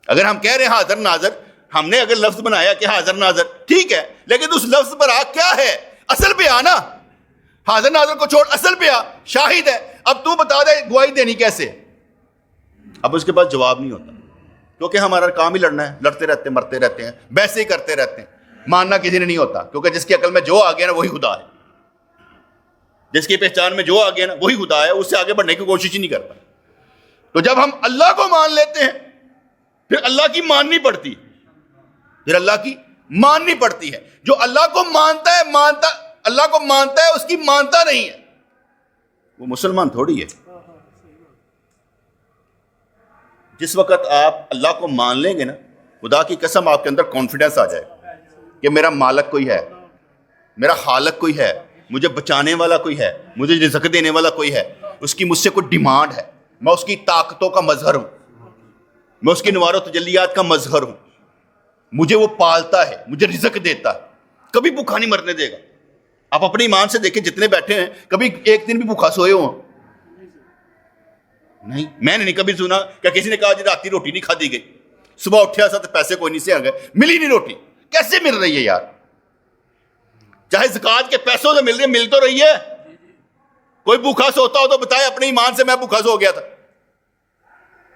اگر ہم کہہ رہے ہیں حاضر ناظر، ہم نے اگر لفظ بنایا کہ حاضر ناظر، ٹھیک ہے، لیکن اس لفظ پر آ کیا ہے؟ اصل پہ آنا. حاضر ناظر کو چھوڑ اصل پہ آ. شاہد ہے. اب تو بتا دے گواہی دینی کیسے؟ اب اس کے پاس جواب نہیں ہوتا، کیونکہ ہمارا کام ہی لڑنا ہے، لڑتے رہتے ہیں، مرتے رہتے ہیں، بحث ہی کرتے رہتے ہیں. ماننا کسی نے نہیں ہوتا، کیونکہ جس کی عقل میں جو آ گیا نا وہی خدا ہے، جس کی پہچان میں جو آ گیا نا وہی خدا ہے، اس سے آگے بڑھنے کی کوشش ہی نہیں کرتا. تو جب ہم اللہ کو مان لیتے ہیں پھر اللہ کی ماننی پڑتی ہے، پھر اللہ کی ماننی پڑتی ہے. جو اللہ کو مانتا ہے، مانتا اللہ کو مانتا ہے اس کی مانتا نہیں ہے وہ مسلمان تھوڑی ہے. جس وقت آپ اللہ کو مان لیں گے نا, خدا کی قسم آپ کے اندر کانفیڈنس آ جائے کہ میرا مالک کوئی ہے, میرا خالق کوئی ہے, مجھے بچانے والا کوئی ہے, مجھے رزق دینے والا کوئی ہے, اس کی مجھ سے کوئی ڈیمانڈ ہے, میں اس کی طاقتوں کا مظہر ہوں, میں اس کی نوار و تجلیات کا مظہر ہوں, مجھے وہ پالتا ہے, مجھے رزق دیتا ہے, کبھی بھوکا نہیں مرنے دے گا. آپ اپنے ایمان سے دیکھیں جتنے بیٹھے ہیں کبھی ایک دن بھی بھوکا سوئے ہوں؟ نہیں. میں نے نہیں کبھی سنا کہ کسی نے کہا جی راتی روٹی نہیں کھادی گئی, صبح اٹھیا سا تو پیسے کوئی نہیں سے آ گئے, ملی نہیں روٹی. کیسے مل رہی ہے یار؟ چاہے زکوٰۃ کے پیسوں سے مل رہی ہے, مل تو رہی ہے. کوئی بھوکا سوتا ہو تو بتائے اپنے ایمان سے, میں بھوکا سو گیا تھا,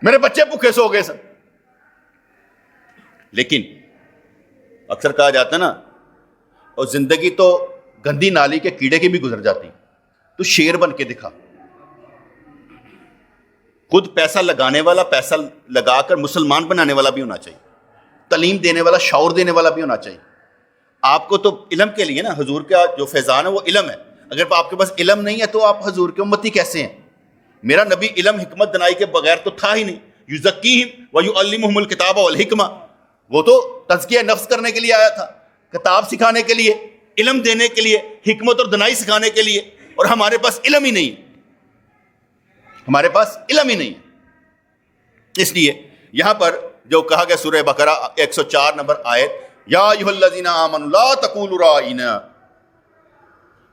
میرے بچے بھوکے سو گئے سر. لیکن اکثر کہا جاتا ہے نا, اور زندگی تو گندی نالی کے کیڑے کی بھی گزر جاتی, تو شیر بن کے دکھا. خود پیسہ لگانے والا, پیسہ لگا کر مسلمان بنانے والا بھی ہونا چاہیے, تعلیم دینے والا, شعور دینے والا بھی ہونا چاہیے. آپ کو تو علم کے لیے نا, حضور کا جو فیضان ہے وہ علم ہے. اگر آپ کے پاس علم نہیں ہے تو آپ حضور کے امتی کیسے ہیں؟ میرا نبی علم حکمت دنائی کے بغیر تو تھا ہی نہیں. یزکیہم ویعلمہم الکتاب والحکمہ, وہ تو تزکیہ نفس کرنے کے لیے آیا تھا, کتاب سکھانے کے لیے, علم دینے کے لیے, حکمت اور دنائی سکھانے کے لیے. اور ہمارے پاس علم ہی نہیں, ہمارے پاس علم ہی نہیں. اس لیے یہاں پر جو کہا گیا سورہ بقرہ 104 نمبر آیت, یا ایھا الذین آمنوا لا تقولوا رائینا,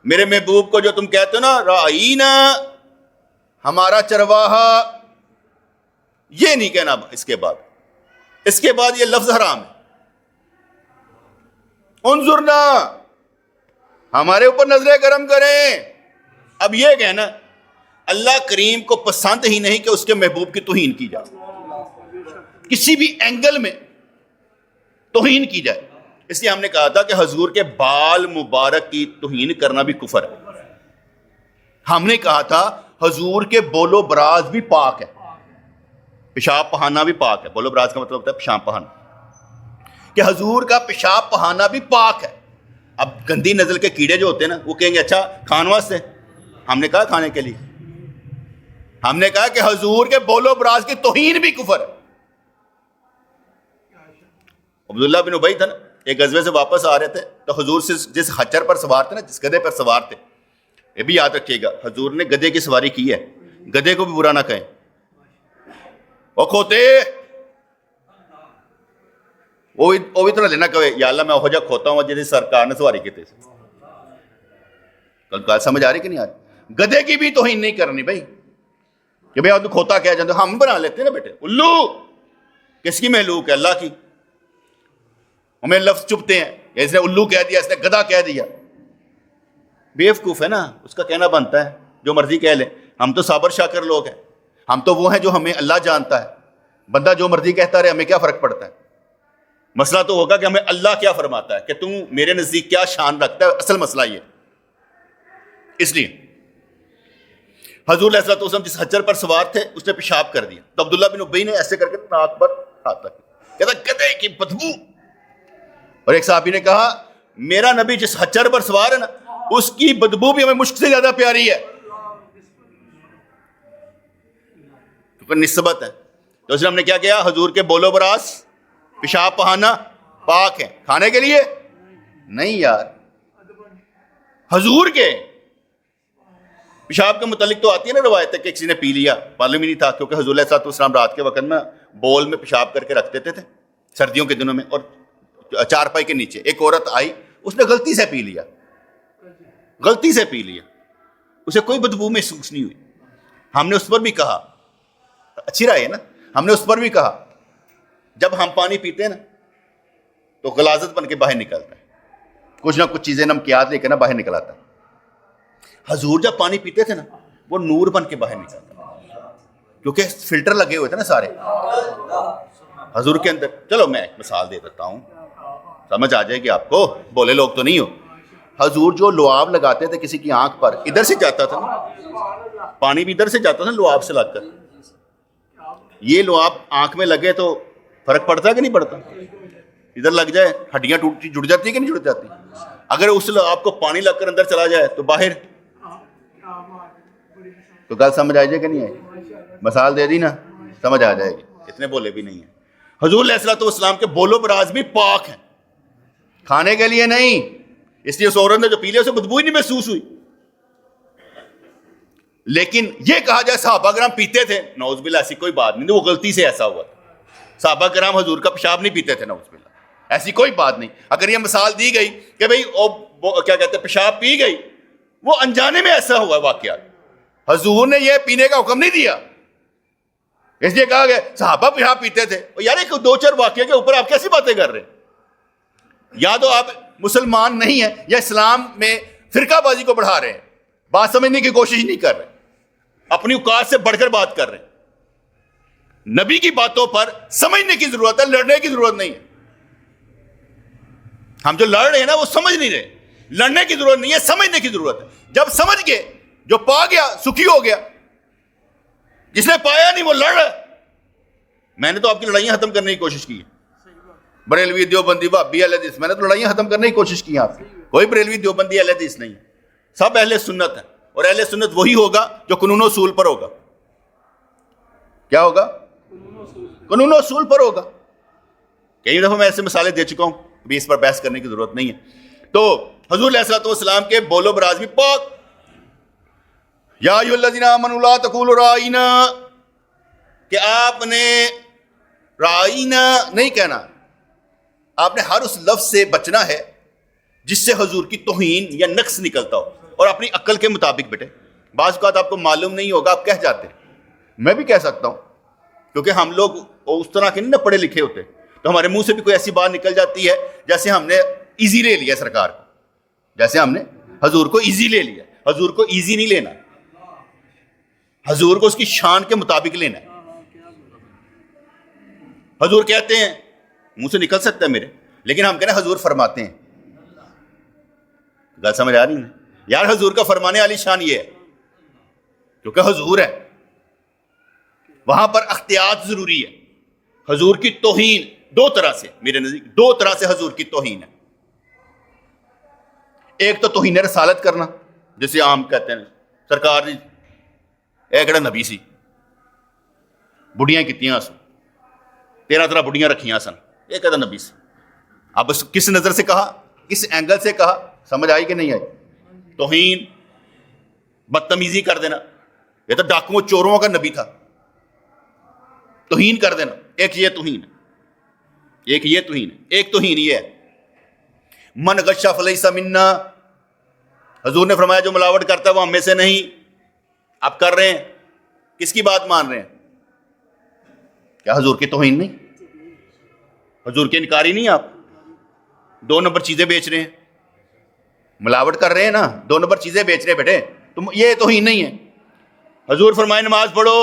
میرے محبوب کو جو تم کہتے ہو نا رائینا, ہمارا چرواہا, یہ نہیں کہنا. اس کے بعد یہ لفظ حرام ہے. انظرنا, ہمارے اوپر نظریں کرم کریں. اب یہ کہنا اللہ کریم کو پسند ہی نہیں کہ اس کے محبوب کی توہین کی جائے, کسی بھی اینگل میں توہین کی جائے. اس لیے ہم نے کہا تھا کہ حضور کے بال مبارک کی توہین کرنا بھی کفر ہے. ہم نے کہا تھا حضور کے بول و براز بھی پاک ہے, پیشاب پہانا بھی پاک ہے. بول و براز کا مطلب ہوتا ہے پیشاب پہانا, کہ حضور کا پیشاب پہانا بھی پاک ہے. اب گندی نزل کے کیڑے جو ہوتے ہیں نا, وہ کہیں گے اچھا کھان واسطے, ہم نے کہا کھانے کے لیے. ہم نے کہا کہ حضور کے بول و براز کی توہین بھی کفر ہے. عبداللہ بن ابی تھا نا, ایک غزوے سے واپس آ رہے تھے, تو حضور سے جس خچر پر سوار تھے نا, جس گدھے پر سوار تھے, یہ بھی یاد رکھیے گا, حضور نے گدھے کی سواری کی ہے, گدھے کو بھی برا نہ کہیں. وہ کھوتے, وہ بھی تو نہ لینا کہے یا اللہ میں وہ جا کھوتا ہوں جیسے سرکار نے سواری کی تھی. کل سمجھ آ رہی کہ نہیں آ رہی؟ گدھے کی بھی توہین نہیں کرنی بھائی, کہ بھائی تو کھوتا کیا جانتے, ہم بنا لیتے ہیں نا بیٹے. الو کس کی محلوق ہے؟ اللہ کی. ہمیں لفظ چپتے ہیں, اس نے الو کہہ دیا, اس نے گدھا کہہ دیا. بیوقوف ہے نا, اس کا کہنا بنتا ہے, جو مرضی کہہ لیں. ہم تو صابر شاکر لوگ ہیں, ہم تو وہ ہیں جو ہمیں اللہ جانتا ہے. بندہ جو مرضی کہتا رہے, ہمیں کیا فرق پڑتا ہے؟ مسئلہ تو ہوگا کہ ہمیں اللہ کیا فرماتا ہے, کہ تم میرے نزدیک کیا شان رکھتا ہے. اصل مسئلہ یہ. اس لیے حضور علیہ الصلوۃ والسلام جس حجر پر سوار تھے اس نے پیشاب کر دیا, تو عبداللہ بن ابی نے ایسے کر کے ناک پر ہاتھ رکھا, کہتا گدھے کی بدبو. اور ایک صحابی نے کہا میرا نبی جس حجر پر سوار ہے نا, اس کی بدبو بھی ہمیں مشک سے زیادہ پیاری ہے, کیونکہ نسبت ہے. تو اس لیے ہم نے کیا کیا, حضور کے بول و براز پیشاب پہانا پاک ہے, کھانے کے لیے نہیں یار. حضور کے پیشاب کے متعلق تو آتی ہے نا روایت ہے کہ کسی نے پی لیا, معلوم ہی نہیں تھا, کیونکہ حضور علیہ الصلوۃ والسلام رات کے وقت میں بول میں پیشاب کر کے رکھ دیتے تھے سردیوں کے دنوں میں, اور چارپائی کے نیچے. ایک عورت آئی, اس نے غلطی سے پی لیا, غلطی سے پی لیا, اسے کوئی بدبو محسوس نہیں ہوئی. ہم نے اس پر بھی کہا, اچھی رائے ہے نا, ہم نے اس پر بھی کہا جب ہم پانی پیتے ہیں نا تو غلاظت بن کے باہر نکلتا ہے, کچھ نہ کچھ چیزیں نمکیات لے کے نا باہر نکل آتا ہے. حضور جب پانی پیتے تھے نا وہ نور بن کے باہر نکلتا, کیونکہ فلٹر لگے ہوئے تھے نا سارے حضور کے اندر. چلو میں ایک مثال دے دیتا ہوں, سمجھ آ جائے گی آپ کو, بولے لوگ تو نہیں ہو. حضور جو لعاب لگاتے تھے کسی کی آنکھ پر, ادھر سے جاتا تھا نا پانی, بھی ادھر سے جاتا تھا لعاب سے لگ کر. یہ لعاب آنکھ میں لگے تو فرق پڑتا ہے کہ نہیں پڑتا؟ ادھر لگ جائے ہڈیاں ٹوٹ جڑ جاتی ہے کہ نہیں جڑ جاتی؟ اگر اس آپ کو پانی لگ کر اندر چلا جائے تو باہر تو گل سمجھ آ جائے کہ نہیں آئی؟ مثال دے دی نا، سمجھ آ جائے گی. اتنے بولے بھی نہیں ہیں. حضور علیہ الصلوۃ والسلام کے بولو براز بھی پاک ہیں، کھانے کے لیے نہیں. اس لیے اس عورت نے جو پی لیا اسے بدبو ہی نہیں محسوس ہوئی. لیکن یہ کہا جائے صحابہ کرام پیتے تھے، نعوذ باللہ ایسی کوئی بات نہیں، وہ غلطی سے ایسا ہوا تھا. صحابہ کرام حضور کا پیشاب نہیں پیتے تھے، نعوذ باللہ ایسی کوئی بات نہیں. اگر یہ مثال دی گئی کہ بھئی کیا کہتے ہیں پیشاب پی گئی، وہ انجانے میں ایسا ہوا واقعات. حضور نے یہ پینے کا حکم نہیں دیا، اس لیے کہا گیا صحابہ پیشاب پیتے تھے. یار ایک دو چار واقعے کے اوپر آپ کیسی باتیں کر رہے ہیں؟ یا تو آپ مسلمان نہیں ہیں یا اسلام میں فرقہ بازی کو بڑھا رہے ہیں، بات سمجھنے کی کوشش نہیں کر رہے، اپنی اوقات سے بڑھ کر بات کر رہے ہیں. نبی کی باتوں پر سمجھنے کی ضرورت ہے، لڑنے کی ضرورت نہیں ہے. ہم جو لڑ رہے ہیں نا وہ سمجھ نہیں رہے. لڑنے کی ضرورت نہیں ہے، سمجھنے کی ضرورت ہے. جب سمجھ گئے، جو پا گیا سکھی ہو گیا، جس نے پایا نہیں وہ لڑ رہا ہے. میں نے تو آپ کی لڑائیاں ختم کرنے کی کوشش کی ہے، بریلوی دیوبندی وہابی اہل حدیث، میں نے تو لڑائیاں ختم کرنے کی کوشش کی ہیں. آپ کوئی بریلوی دیوبندی اہل حدیث نہیں ہے، سب اہل سنت ہیں. اور اہل سنت وہی ہوگا جو قانون و اصول پر ہوگا. کیا ہوگا؟ قانون و اصول پر ہوگا. کئی دفعہ میں ایسے مثالیں دے چکا ہوں، ابھی اس پر بحث کرنے کی ضرورت نہیں ہے. تو حضور علیہ الصلوۃ والسلام کے بولو براز بھی پاک. یا ایھا الذین آمنوا لا تقولوا رائینا، کہ آپ نے رائینا نہیں کہنا، آپ نے ہر اس لفظ سے بچنا ہے جس سے حضور کی توہین یا نقص نکلتا ہو. اور اپنی عقل کے مطابق بیٹے، بعض اوقات آپ کو معلوم نہیں ہوگا، آپ کہہ جاتے ہیں. میں بھی کہہ سکتا ہوں، کیونکہ ہم لوگ اس طرح کے نہیں نہ پڑھے لکھے ہوتے، تو ہمارے منہ سے بھی کوئی ایسی بات نکل جاتی ہے جیسے ہم نے ایزی لے لیا سرکار کو، جیسے ہم نے حضور کو ایزی لے لیا. حضور کو ایزی نہیں لینا، حضور کو اس کی شان کے مطابق لینا ہے. حضور کہتے ہیں، منہ سے نکل سکتا ہے میرے، لیکن ہم کہتے ہیں حضور فرماتے ہیں. گل سمجھ آ رہی ہے یار؟ حضور کا فرمانے والی شان یہ ہے کیونکہ حضور ہے، وہاں پر احتیاط ضروری ہے. حضور کی توہین دو طرح سے، میرے نزدیک دو طرح سے حضور کی توہین ہے. ایک تو توہین رسالت کرنا، جسے عام کہتے ہیں سرکار جی ایکڑا نبی سی، بڑھیاں کتیاں سن 13 طرح بڑھیاں رکھیاں سن، ایک کہتا نبی سی. اب کس نظر سے کہا، کس اینگل سے کہا، سمجھ آئی کہ نہیں آئی؟ توہین، بدتمیزی کر دینا. یہ تو ڈاکوؤں چوروں کا نبی تھا. توہین کر دینا، ایک یہ توہین ہے، ایک یہ توہین ہے. ایک توہین یہ ہے من غش فلیس منا، حضور نے فرمایا جو ملاوٹ کرتا ہے وہ ہم میں سے نہیں. آپ کر رہے ہیں، کس کی بات مان رہے ہیں؟ کیا حضور کی توہین نہیں؟ حضور کے انکاری نہیں؟ آپ 2 نمبر چیزیں بیچ رہے ہیں، ملاوٹ کر رہے ہیں نا، 2 نمبر چیزیں بیچ رہے ہیں بیٹے، تم یہ توہین نہیں ہے. حضور فرمائے نماز پڑھو،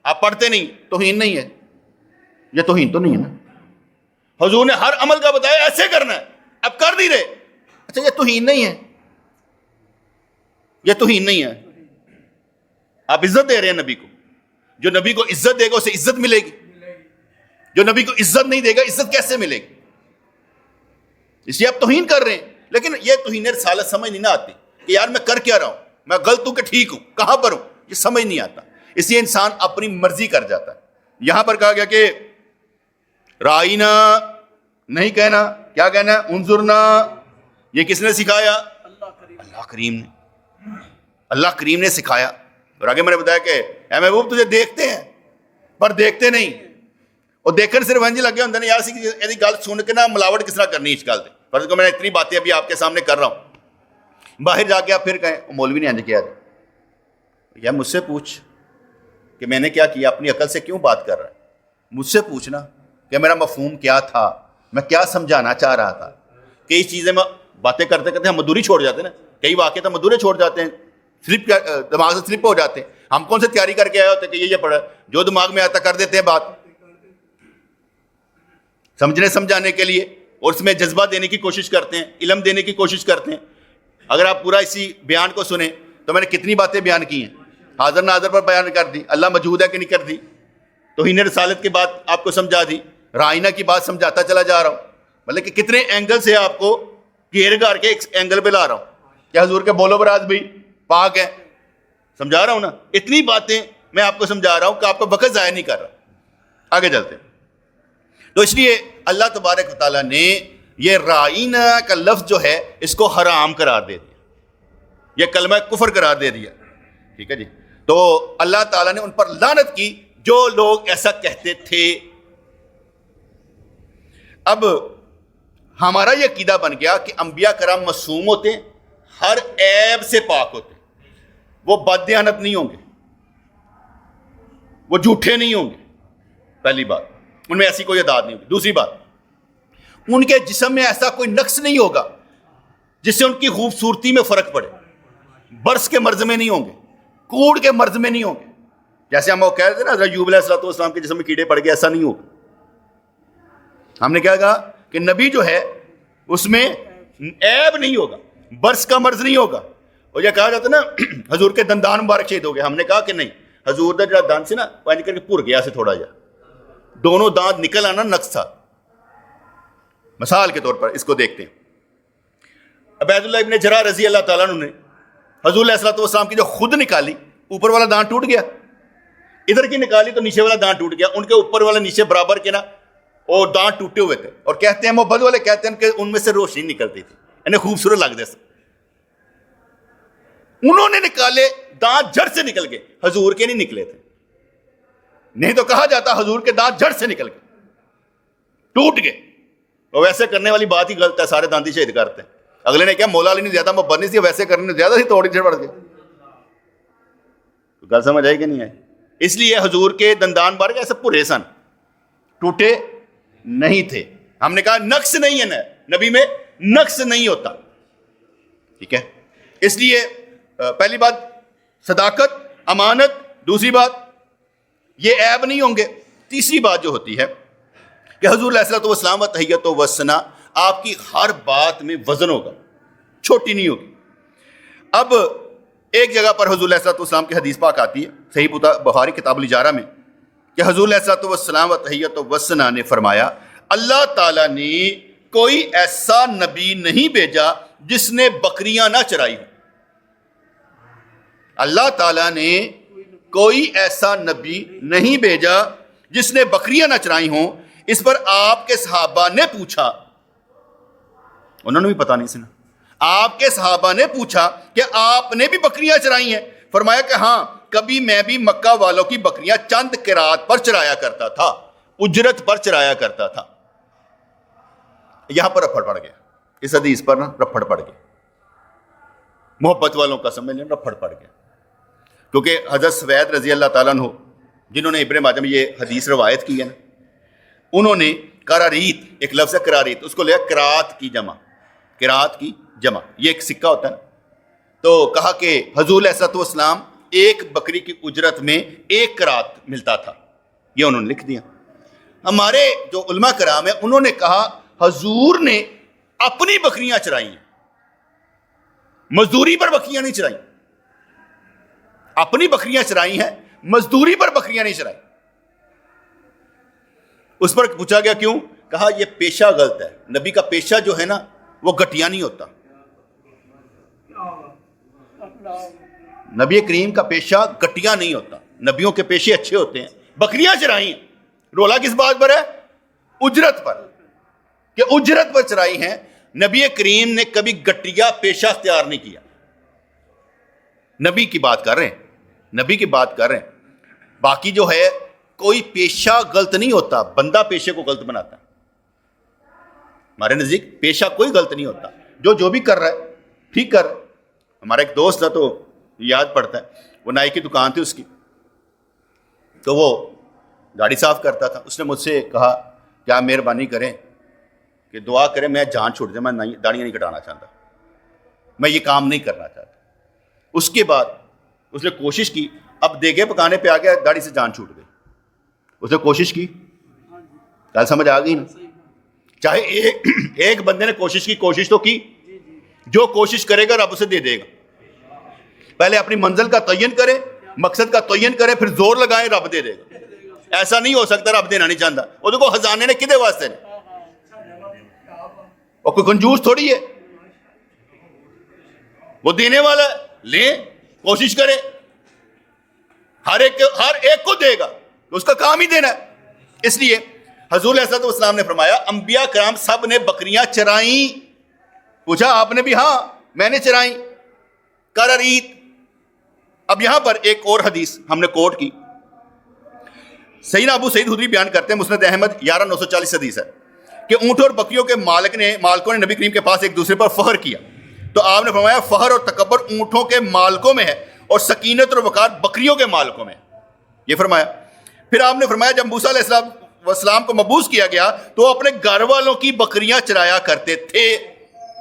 آپ پڑھتے نہیں، توہین نہیں ہے؟ یہ توہین تو نہیں ہے نا. حضور نے ہر عمل کا بتایا ایسے کرنا ہے، اب کر نہیں رہے، اچھا یہ توہین نہیں ہے؟ یہ توہین نہیں ہے. آپ عزت دے رہے ہیں نبی کو، جو نبی کو عزت دے گا اسے عزت ملے گی، جو نبی کو عزت نہیں دے گا عزت کیسے ملے گی؟ اس لیے آپ توہین کر رہے ہیں. لیکن یہ توہین رسالت سمجھ نہیں نہ آتی کہ یار میں کر کیا رہا ہوں، میں غلط ہوں کہ ٹھیک ہوں، کہاں پر ہوں، یہ سمجھ نہیں آتا. اس لیے انسان اپنی مرضی کر جاتا ہے. یہاں پر کہا گیا کہ رائینا نہیں کہنا، کیا کہنا ہے؟ انظرنا. یہ کس نے سکھایا؟ اللہ کریم نے. اللہ کریم نے سکھایا. اور آگے میں نے بتایا کہ اے محبوب تجھے دیکھتے ہیں پر دیکھتے نہیں، اور دیکھنے صرف ہنجی لگے ہوتے ہیں. یار ایسی گل سن کے نا ملاوٹ کس طرح کرنی اس گل سے. فرض کو میں نے اتنی باتیں ابھی آپ کے سامنے کر رہا ہوں، باہر جا کے آپ پھر کہیں مولوی نے انج کیا تھا. یا مجھ سے پوچھ کہ میں نے کیا کیا، اپنی عقل سے کیوں بات کر رہا ہے. مجھ سے پوچھنا کہ میرا مفہوم کیا تھا، میں کیا سمجھانا چاہ رہا تھا. کئی چیزیں میں باتیں کرتے کرتے ہم مدوری چھوڑ جاتے ہیں نا، کئی واقعے تو مدورے چھوڑ جاتے ہیں، سلپ دماغ سے سلپ ہو جاتے ہیں. ہم کون سے تیاری کر کے آئے ہوتے کہ یہ پڑھا، جو دماغ میں آتا کر دیتے ہیں بات سمجھنے سمجھانے کے لیے، اور اس میں جذبہ دینے کی کوشش کرتے ہیں، علم دینے کی کوشش کرتے ہیں. اگر آپ پورا اسی بیان کو سنیں تو میں نے کتنی باتیں بیان کی ہیں، حاضر ناظر پر بیان کر دی، اللہ موجود ہے کہ نہیں کر دی، توہین رسالت کی بات آپ کو سمجھا دی، رائنا کی بات سمجھاتا چلا جا رہا ہوں، مطلب کہ کتنے اینگل سے آپ کو گھیر گھار کے ایک اینگل پہ لا رہا ہوں کہ حضور کے بولو براز بھی پاک ہے. سمجھا رہا ہوں نا, اتنی باتیں میں آپ کو سمجھا رہا ہوں کہ آپ کا وقت ضائع نہیں کر رہا. آگے چلتے ہیں. تو اس لیے اللہ تبارک و تعالیٰ نے یہ رائنا کا لفظ جو ہے اس کو حرام قرار دے دیا, یہ کلمہ کفر قرار دے دیا. ٹھیک ہے جی. تو اللہ تعالیٰ نے ان پر لعنت کی جو لوگ ایسا کہتے تھے. اب ہمارا یہ عقیدہ بن گیا کہ انبیاء کرام معصوم ہوتے ہیں, ہر عیب سے پاک ہوتے ہیں, وہ بددیانت نہیں ہوں گے, وہ جھوٹے نہیں ہوں گے. پہلی بات, ان میں ایسی کوئی عادت نہیں ہوگی. دوسری بات, ان کے جسم میں ایسا کوئی نقص نہیں ہوگا جس سے ان کی خوبصورتی میں فرق پڑے. برس کے مرض میں نہیں ہوں گے, کوڑ کے مرض میں نہیں ہوں گے. جیسے ہم وہ کہہ رہے تھے نا حضرت ایوب علیہ السلام کے جسم میں کیڑے پڑ گئے, ایسا نہیں ہوگا. ہم نے کیا کہا کہ نبی جو ہے اس میں عیب نہیں ہوگا, برس کا مرض نہیں ہوگا. اور یہ کہا جاتا نا حضور کے دندان مبارک شہید ہو گئے. ہم نے کہا کہ نہیں, حضور دا جڑا دان سے نا پانچ کر کے پور گیا سے تھوڑا جا, دونوں دانت نکل آنا نقص تھا. مثال کے طور پر اس کو دیکھتے ہیں. عبید اللہ ابن جراح رضی اللہ تعالیٰ عنہ نے حضور علیہ السلام کی جو خود نکالی, اوپر والا دانت ٹوٹ گیا, ادھر کی نکالی تو نیچے والا دانت ٹوٹ گیا. ان کے اوپر والا نیچے برابر کے نا وہ دانت ٹوٹے ہوئے تھے, اور کہتے ہیں محبت والے کہتے ہیں کہ ان میں سے روشنی نکلتی تھی, انہیں خوبصورت لگتے تھے. انہوں نے نکالے, دانت جڑ سے نکل گئے, حضور کے نہیں نکلے تھے. نہیں تو کہا جاتا حضور کے دانت جڑ سے نکل گئے, ٹوٹ گئے. اور ویسے کرنے والی بات ہی غلط ہے, سارے دانت شہید کرتے ہیں. اگلے نے کیا مولا علی نے زیادہ محبت نہیں تھی, ویسے کرنے زیادہ تھی, توڑی سے پڑ گئے. گل سمجھ آئی کہ نہیں آئی؟ اس لیے حضور کے دندان بار ایسے پورے سن, ٹوٹے نہیں تھے. ہم نے کہا نقص نہیں ہے نا, نبی میں نقص نہیں ہوتا. ٹھیک ہے. اس لیے پہلی بات صداقت, امانت. دوسری بات یہ عیب نہیں ہوں گے. تیسری بات جو ہوتی ہے کہ حضور علیہ الصلوۃ والسلام و تحیت و ثنا, آپ کی ہر بات میں وزن ہوگا, چھوٹی نہیں ہوگی. اب ایک جگہ پر حضور علیہ الصلوۃ والسلام کی حدیث پاک آتی ہے صحیح بخاری کتاب الاجارہ میں کہ حضور علیہ الصلوۃ والسلام و تحیت و ثنا نے فرمایا, اللہ تعالیٰ نے کوئی ایسا نبی نہیں بھیجا جس نے بکریاں نہ چرائی ہوں. اللہ تعالیٰ نے کوئی ایسا نبی نہیں بھیجا جس نے بکریاں نہ چرائی ہوں. اس پر آپ کے صحابہ نے پوچھا, انہوں نے بھی پتہ نہیں سنا, آپ کے صحابہ نے پوچھا کہ آپ نے بھی بکریاں چرائی ہیں؟ فرمایا کہ ہاں, کبھی میں بھی مکہ والوں کی بکریاں چند قرات پر چرایا کرتا تھا, اجرت پر چرایا کرتا تھا. یہاں پر رفڑ پڑ گیا, اس حدیث پر نا رفڑ پڑ گیا, محبت والوں کا سمجھ لیں رفڑ پڑ گیا. کیونکہ حضرت سوید رضی اللہ تعالیٰ عنہ جنہوں نے ابن ماجہ میں یہ حدیث روایت کی ہے نا, انہوں نے قراریت, ایک لفظ ہے قراریت, اس کو لیا قرات کی جمع, قرات کی جمع, یہ ایک سکہ ہوتا ہے نا. تو کہا کہ حضور علیہ الصلوۃ والسلام ایک بکری کی اجرت میں ایک قرات ملتا تھا, یہ انہوں نے لکھ دیا. ہمارے جو علماء کرام ہیں انہوں نے کہا حضور نے اپنی بکریاں چرائی ہیں, مزدوری پر بکریاں نہیں چرائی. اپنی بکریاں چرائی ہیں, مزدوری پر بکریاں نہیں چرائی. اس پر پوچھا گیا کیوں؟ کہا یہ پیشہ غلط ہے. نبی کا پیشہ جو ہے نا وہ گھٹیا نہیں ہوتا. نبی کریم کا پیشہ گھٹیا نہیں ہوتا, نبیوں کے پیشے اچھے ہوتے ہیں. بکریاں چرائی ہیں, رولا کس بات پر ہے؟ اجرت پر, کہ اجرت پر چرائی ہیں. نبی کریم نے کبھی گھٹیا پیشہ اختیار نہیں کیا. نبی کی بات کر رہے ہیں, نبی کی بات کر رہے ہیں. باقی جو ہے کوئی پیشہ غلط نہیں ہوتا, بندہ پیشے کو غلط بناتا ہے. ہمارے نزدیک پیشہ کوئی غلط نہیں ہوتا, جو بھی کر رہا ہے ٹھیک کر رہا ہے. ہمارا ایک دوست تھا تو یاد پڑتا ہے, وہ نائی کی دکان تھی اس کی, تو وہ گاڑی صاف کرتا تھا. اس نے مجھ سے کہا کہ آپ مہربانی کریں کہ دعا کریں میں جان چھوڑ دیں, میں داڑیاں نہیں کٹانا چاہتا, میں یہ کام نہیں کرنا چاہتا. اس کے بعد اس نے کوشش کی, اب دیگے پکانے پہ آ گیا, داڑھی سے جان چھوٹ گئی. اس نے کوشش کی, کل سمجھ آ گئی نا. چاہے ایک بندے نے کوشش کی, کوشش تو کی, جو کوشش کرے گا رب اسے دے دے گا. پہلے اپنی منزل کا تعین کرے, مقصد کا تعین کرے, پھر زور لگائے, رب دے دے گا. ایسا نہیں ہو سکتا رب دینا نہیں چاہتا. وہ دیکھو خزانے نے کدے واسطے نے, اور کوئی کنجوس تھوڑی ہے. وہ دینے والا ہے, لیں, کوشش کریں, ہر ایک کو دے گا, اس کا کام ہی دینا ہے. اس لیے حضور علیہ الصلوۃ والسلام نے فرمایا انبیاء کرام سب نے بکریاں چرائیں. پوچھا آپ نے بھی؟ ہاں میں نے چرائیں. قراریت. اب یہاں پر ایک اور حدیث ہم نے کوٹ کی. سیدنا ابو سعید خدری بیان کرتے ہیں, مسند احمد 11940 حدیث ہے کہ اونٹوں اور بکریوں کے مالکوں نے نبی کریم کے پاس ایک دوسرے پر فخر کیا, تو آپ نے فرمایا فخر اور تکبر اونٹوں کے مالکوں میں ہے اور سکینت اور وقار بکریوں کے مالکوں میں, یہ فرمایا. پھر آپ نے فرمایا جب موسیٰ علیہ السلام کو مبعوث کیا گیا تو وہ اپنے گھر والوں کی بکریاں چرایا کرتے تھے.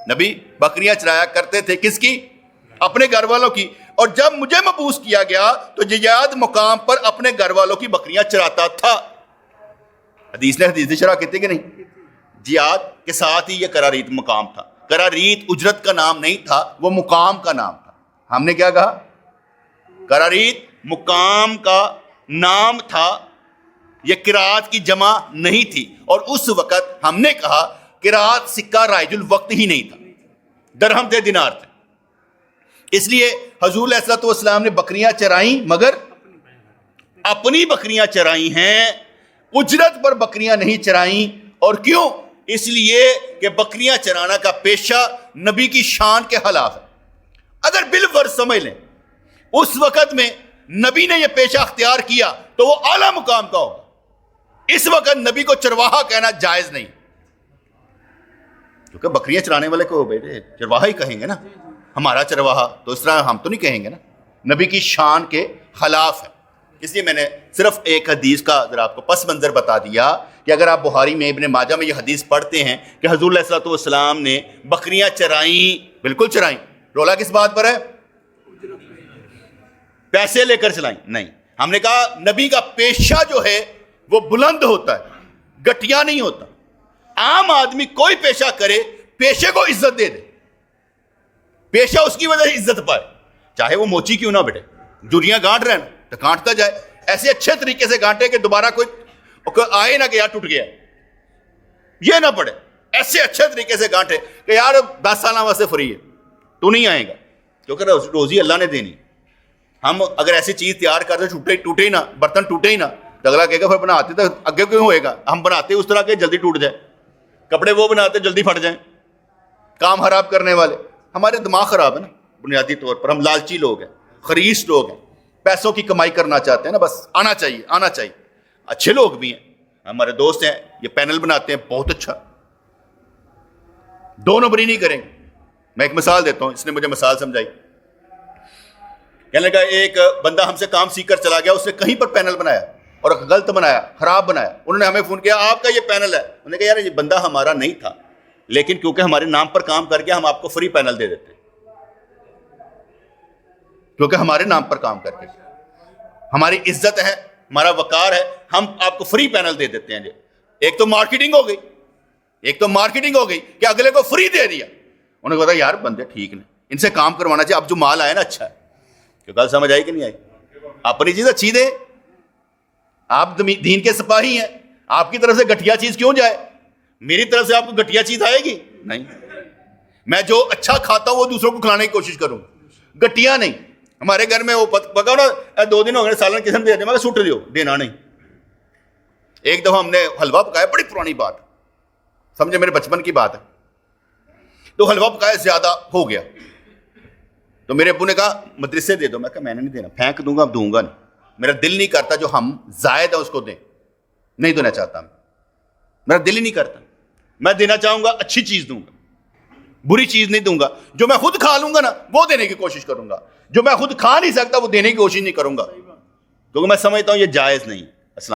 نبی بکریاں چرایا کرتے تھے, کس کی؟ اپنے گھر والوں کی. اور جب مجھے مبعوث کیا گیا تو جہاد مقام پر اپنے گھر والوں کی بکریاں چراتا تھا. حدیث نے حدیث شرح کہتے کہ نہیں؟ جہاد کے ساتھ ہی یہ قراریت مقام تھا. قراریت اجرت کا نام نہیں تھا, وہ مقام کا نام تھا. ہم نے کیا کہا؟ قراریت مقام کا نام تھا, یہ قرات کی جمع نہیں تھی. اور اس وقت ہم نے کہا قرات سکہ رائج الوقت ہی نہیں تھا, درہم تھے, دینار تھے. اس لیے حضور علیہ الصلوۃ والسلام نے بکریاں چرائیں, مگر اپنی بکریاں چرائی ہیں, اجرت پر بکریاں نہیں چرائیں. اور کیوں؟ اس لیے کہ بکریاں چرانا کا پیشہ نبی کی شان کے خلاف ہے. اگر بالفرض سمجھ لیں اس وقت میں نبی نے یہ پیشہ اختیار کیا تو وہ اعلیٰ مقام کا ہوگا. اس وقت نبی کو چرواہا کہنا جائز نہیں, کیونکہ بکریاں چرانے والے کو بیٹے چرواہا ہی کہیں گے نا, ہمارا چرواہا, تو اس طرح ہم تو نہیں کہیں گے نا, نبی کی شان کے خلاف ہے. اس لیے میں نے صرف ایک حدیث کا ذرا آپ کو پس منظر بتا دیا کہ اگر آپ بخاری میں ابن ماجہ میں یہ حدیث پڑھتے ہیں کہ حضور علیہ الصلوۃ والسلام نے بکریاں چرائیں, بالکل چرائیں. رولا کس بات پر ہے؟ پیسے لے کر چلائیں نہیں. ہم نے کہا نبی کا پیشہ جو ہے وہ بلند ہوتا ہے, گٹیا نہیں ہوتا. عام آدمی کوئی پیشہ کرے, پیشے کو عزت دے دے, پیشہ اس کی وجہ سے عزت پائے, چاہے وہ موچی کیوں نہ بیٹے. جوریاں گانٹ رہے نا تو گانٹتا جائے, ایسے اچھے طریقے سے گانٹے کہ دوبارہ کوئی آئے نہ کہ یار ٹوٹ گیا, یہ نہ پڑے. ایسے اچھے طریقے سے گانٹے کہ یار 10 سالہ واسطے فری ہے, تو نہیں آئے گا, کیونکہ روزی اللہ نے دینی. ہم اگر ایسی چیز تیار کرتے ٹوٹے ہی نہ, برتن ٹوٹے ہی نہ, تو اگلا کہے گا پھر بناتے تو آگے کیوں ہوئے گا. ہم بناتے اس طرح کہ جلدی ٹوٹ جائے, کپڑے وہ بناتے جلدی پھٹ جائیں. کام خراب کرنے والے, ہمارے دماغ خراب ہے نا بنیادی طور پر. ہم لالچی لوگ ہیں, خریش لوگ ہیں, پیسوں کی کمائی کرنا چاہتے ہیں نا, بس آنا چاہیے آنا چاہیے. اچھے لوگ بھی ہیں, ہمارے دوست ہیں یہ پینل بناتے ہیں, بہت اچھا, 2 نمبری نہیں کریں گے. میں ایک مثال دیتا ہوں, اس نے مجھے مثال سمجھائی. کہنے لگا ایک بندہ ہم سے کام سیکھ کر چلا گیا, اس نے کہیں پر پینل بنایا اور غلط بنایا, خراب بنایا. انہوں نے ہمیں فون کیا آپ کا یہ پینل ہے. انہوں نے کہا یار یہ بندہ ہمارا نہیں تھا, لیکن کیونکہ ہمارے نام پر کام کر کے ہم آپ کو فری پینل دے دیتے, کیونکہ ہمارے نام پر کام کر کے ہماری عزت ہے, ہمارا وقار ہے, ہم آپ کو فری پینل دے دیتے ہیں. جی ایک تو مارکیٹنگ ہو گئی, کہ اگلے کو فری دے دیا. انہوں نے کہا یار بندے ٹھیک نہیں, ان سے کام کروانا چاہیے. اب جو مال آیا نا اچھا ہے. کہ گل سمجھ آئی کہ نہیں آئی؟ اپنی چیز اچھی دے, آپ دین کے سپاہی ہیں, آپ کی طرف سے گھٹیا چیز کیوں جائے؟ میری طرف سے آپ کو گھٹیا چیز آئے گی نہیں. میں جو اچھا کھاتا ہوں وہ دوسروں کو کھلانے کی کوشش کروں, گھٹیا نہیں. ہمارے گھر میں وہ پکا نا 2 دن ہو گئے سالن قسم دے دیں, میں سٹ دیو دینا نہیں. ایک دفعہ ہم نے حلوہ پکایا, بڑی پرانی بات, سمجھے میرے بچپن کی بات ہے. تو حلوہ پکایا زیادہ ہو گیا, تو میرے ابو نے کہا مدرسے دے دو. میں کہا میں نے نہیں دینا, پھینک دوں گا, اب دوں گا نہیں. میرا دل نہیں کرتا جو ہم زائد ہے اس کو دیں, نہیں دینا چاہتا میں, میرا دل ہی نہیں کرتا. میں دینا چاہوں گا اچھی چیز دوں گا, بری چیز نہیں دوں گا. جو میں خود کھا لوں گا نا وہ دینے کی کوشش کروں گا, جو میں خود کھا نہیں سکتا وہ دینے کی کوشش نہیں کروں گا, کیونکہ میں سمجھتا ہوں یہ جائز نہیں.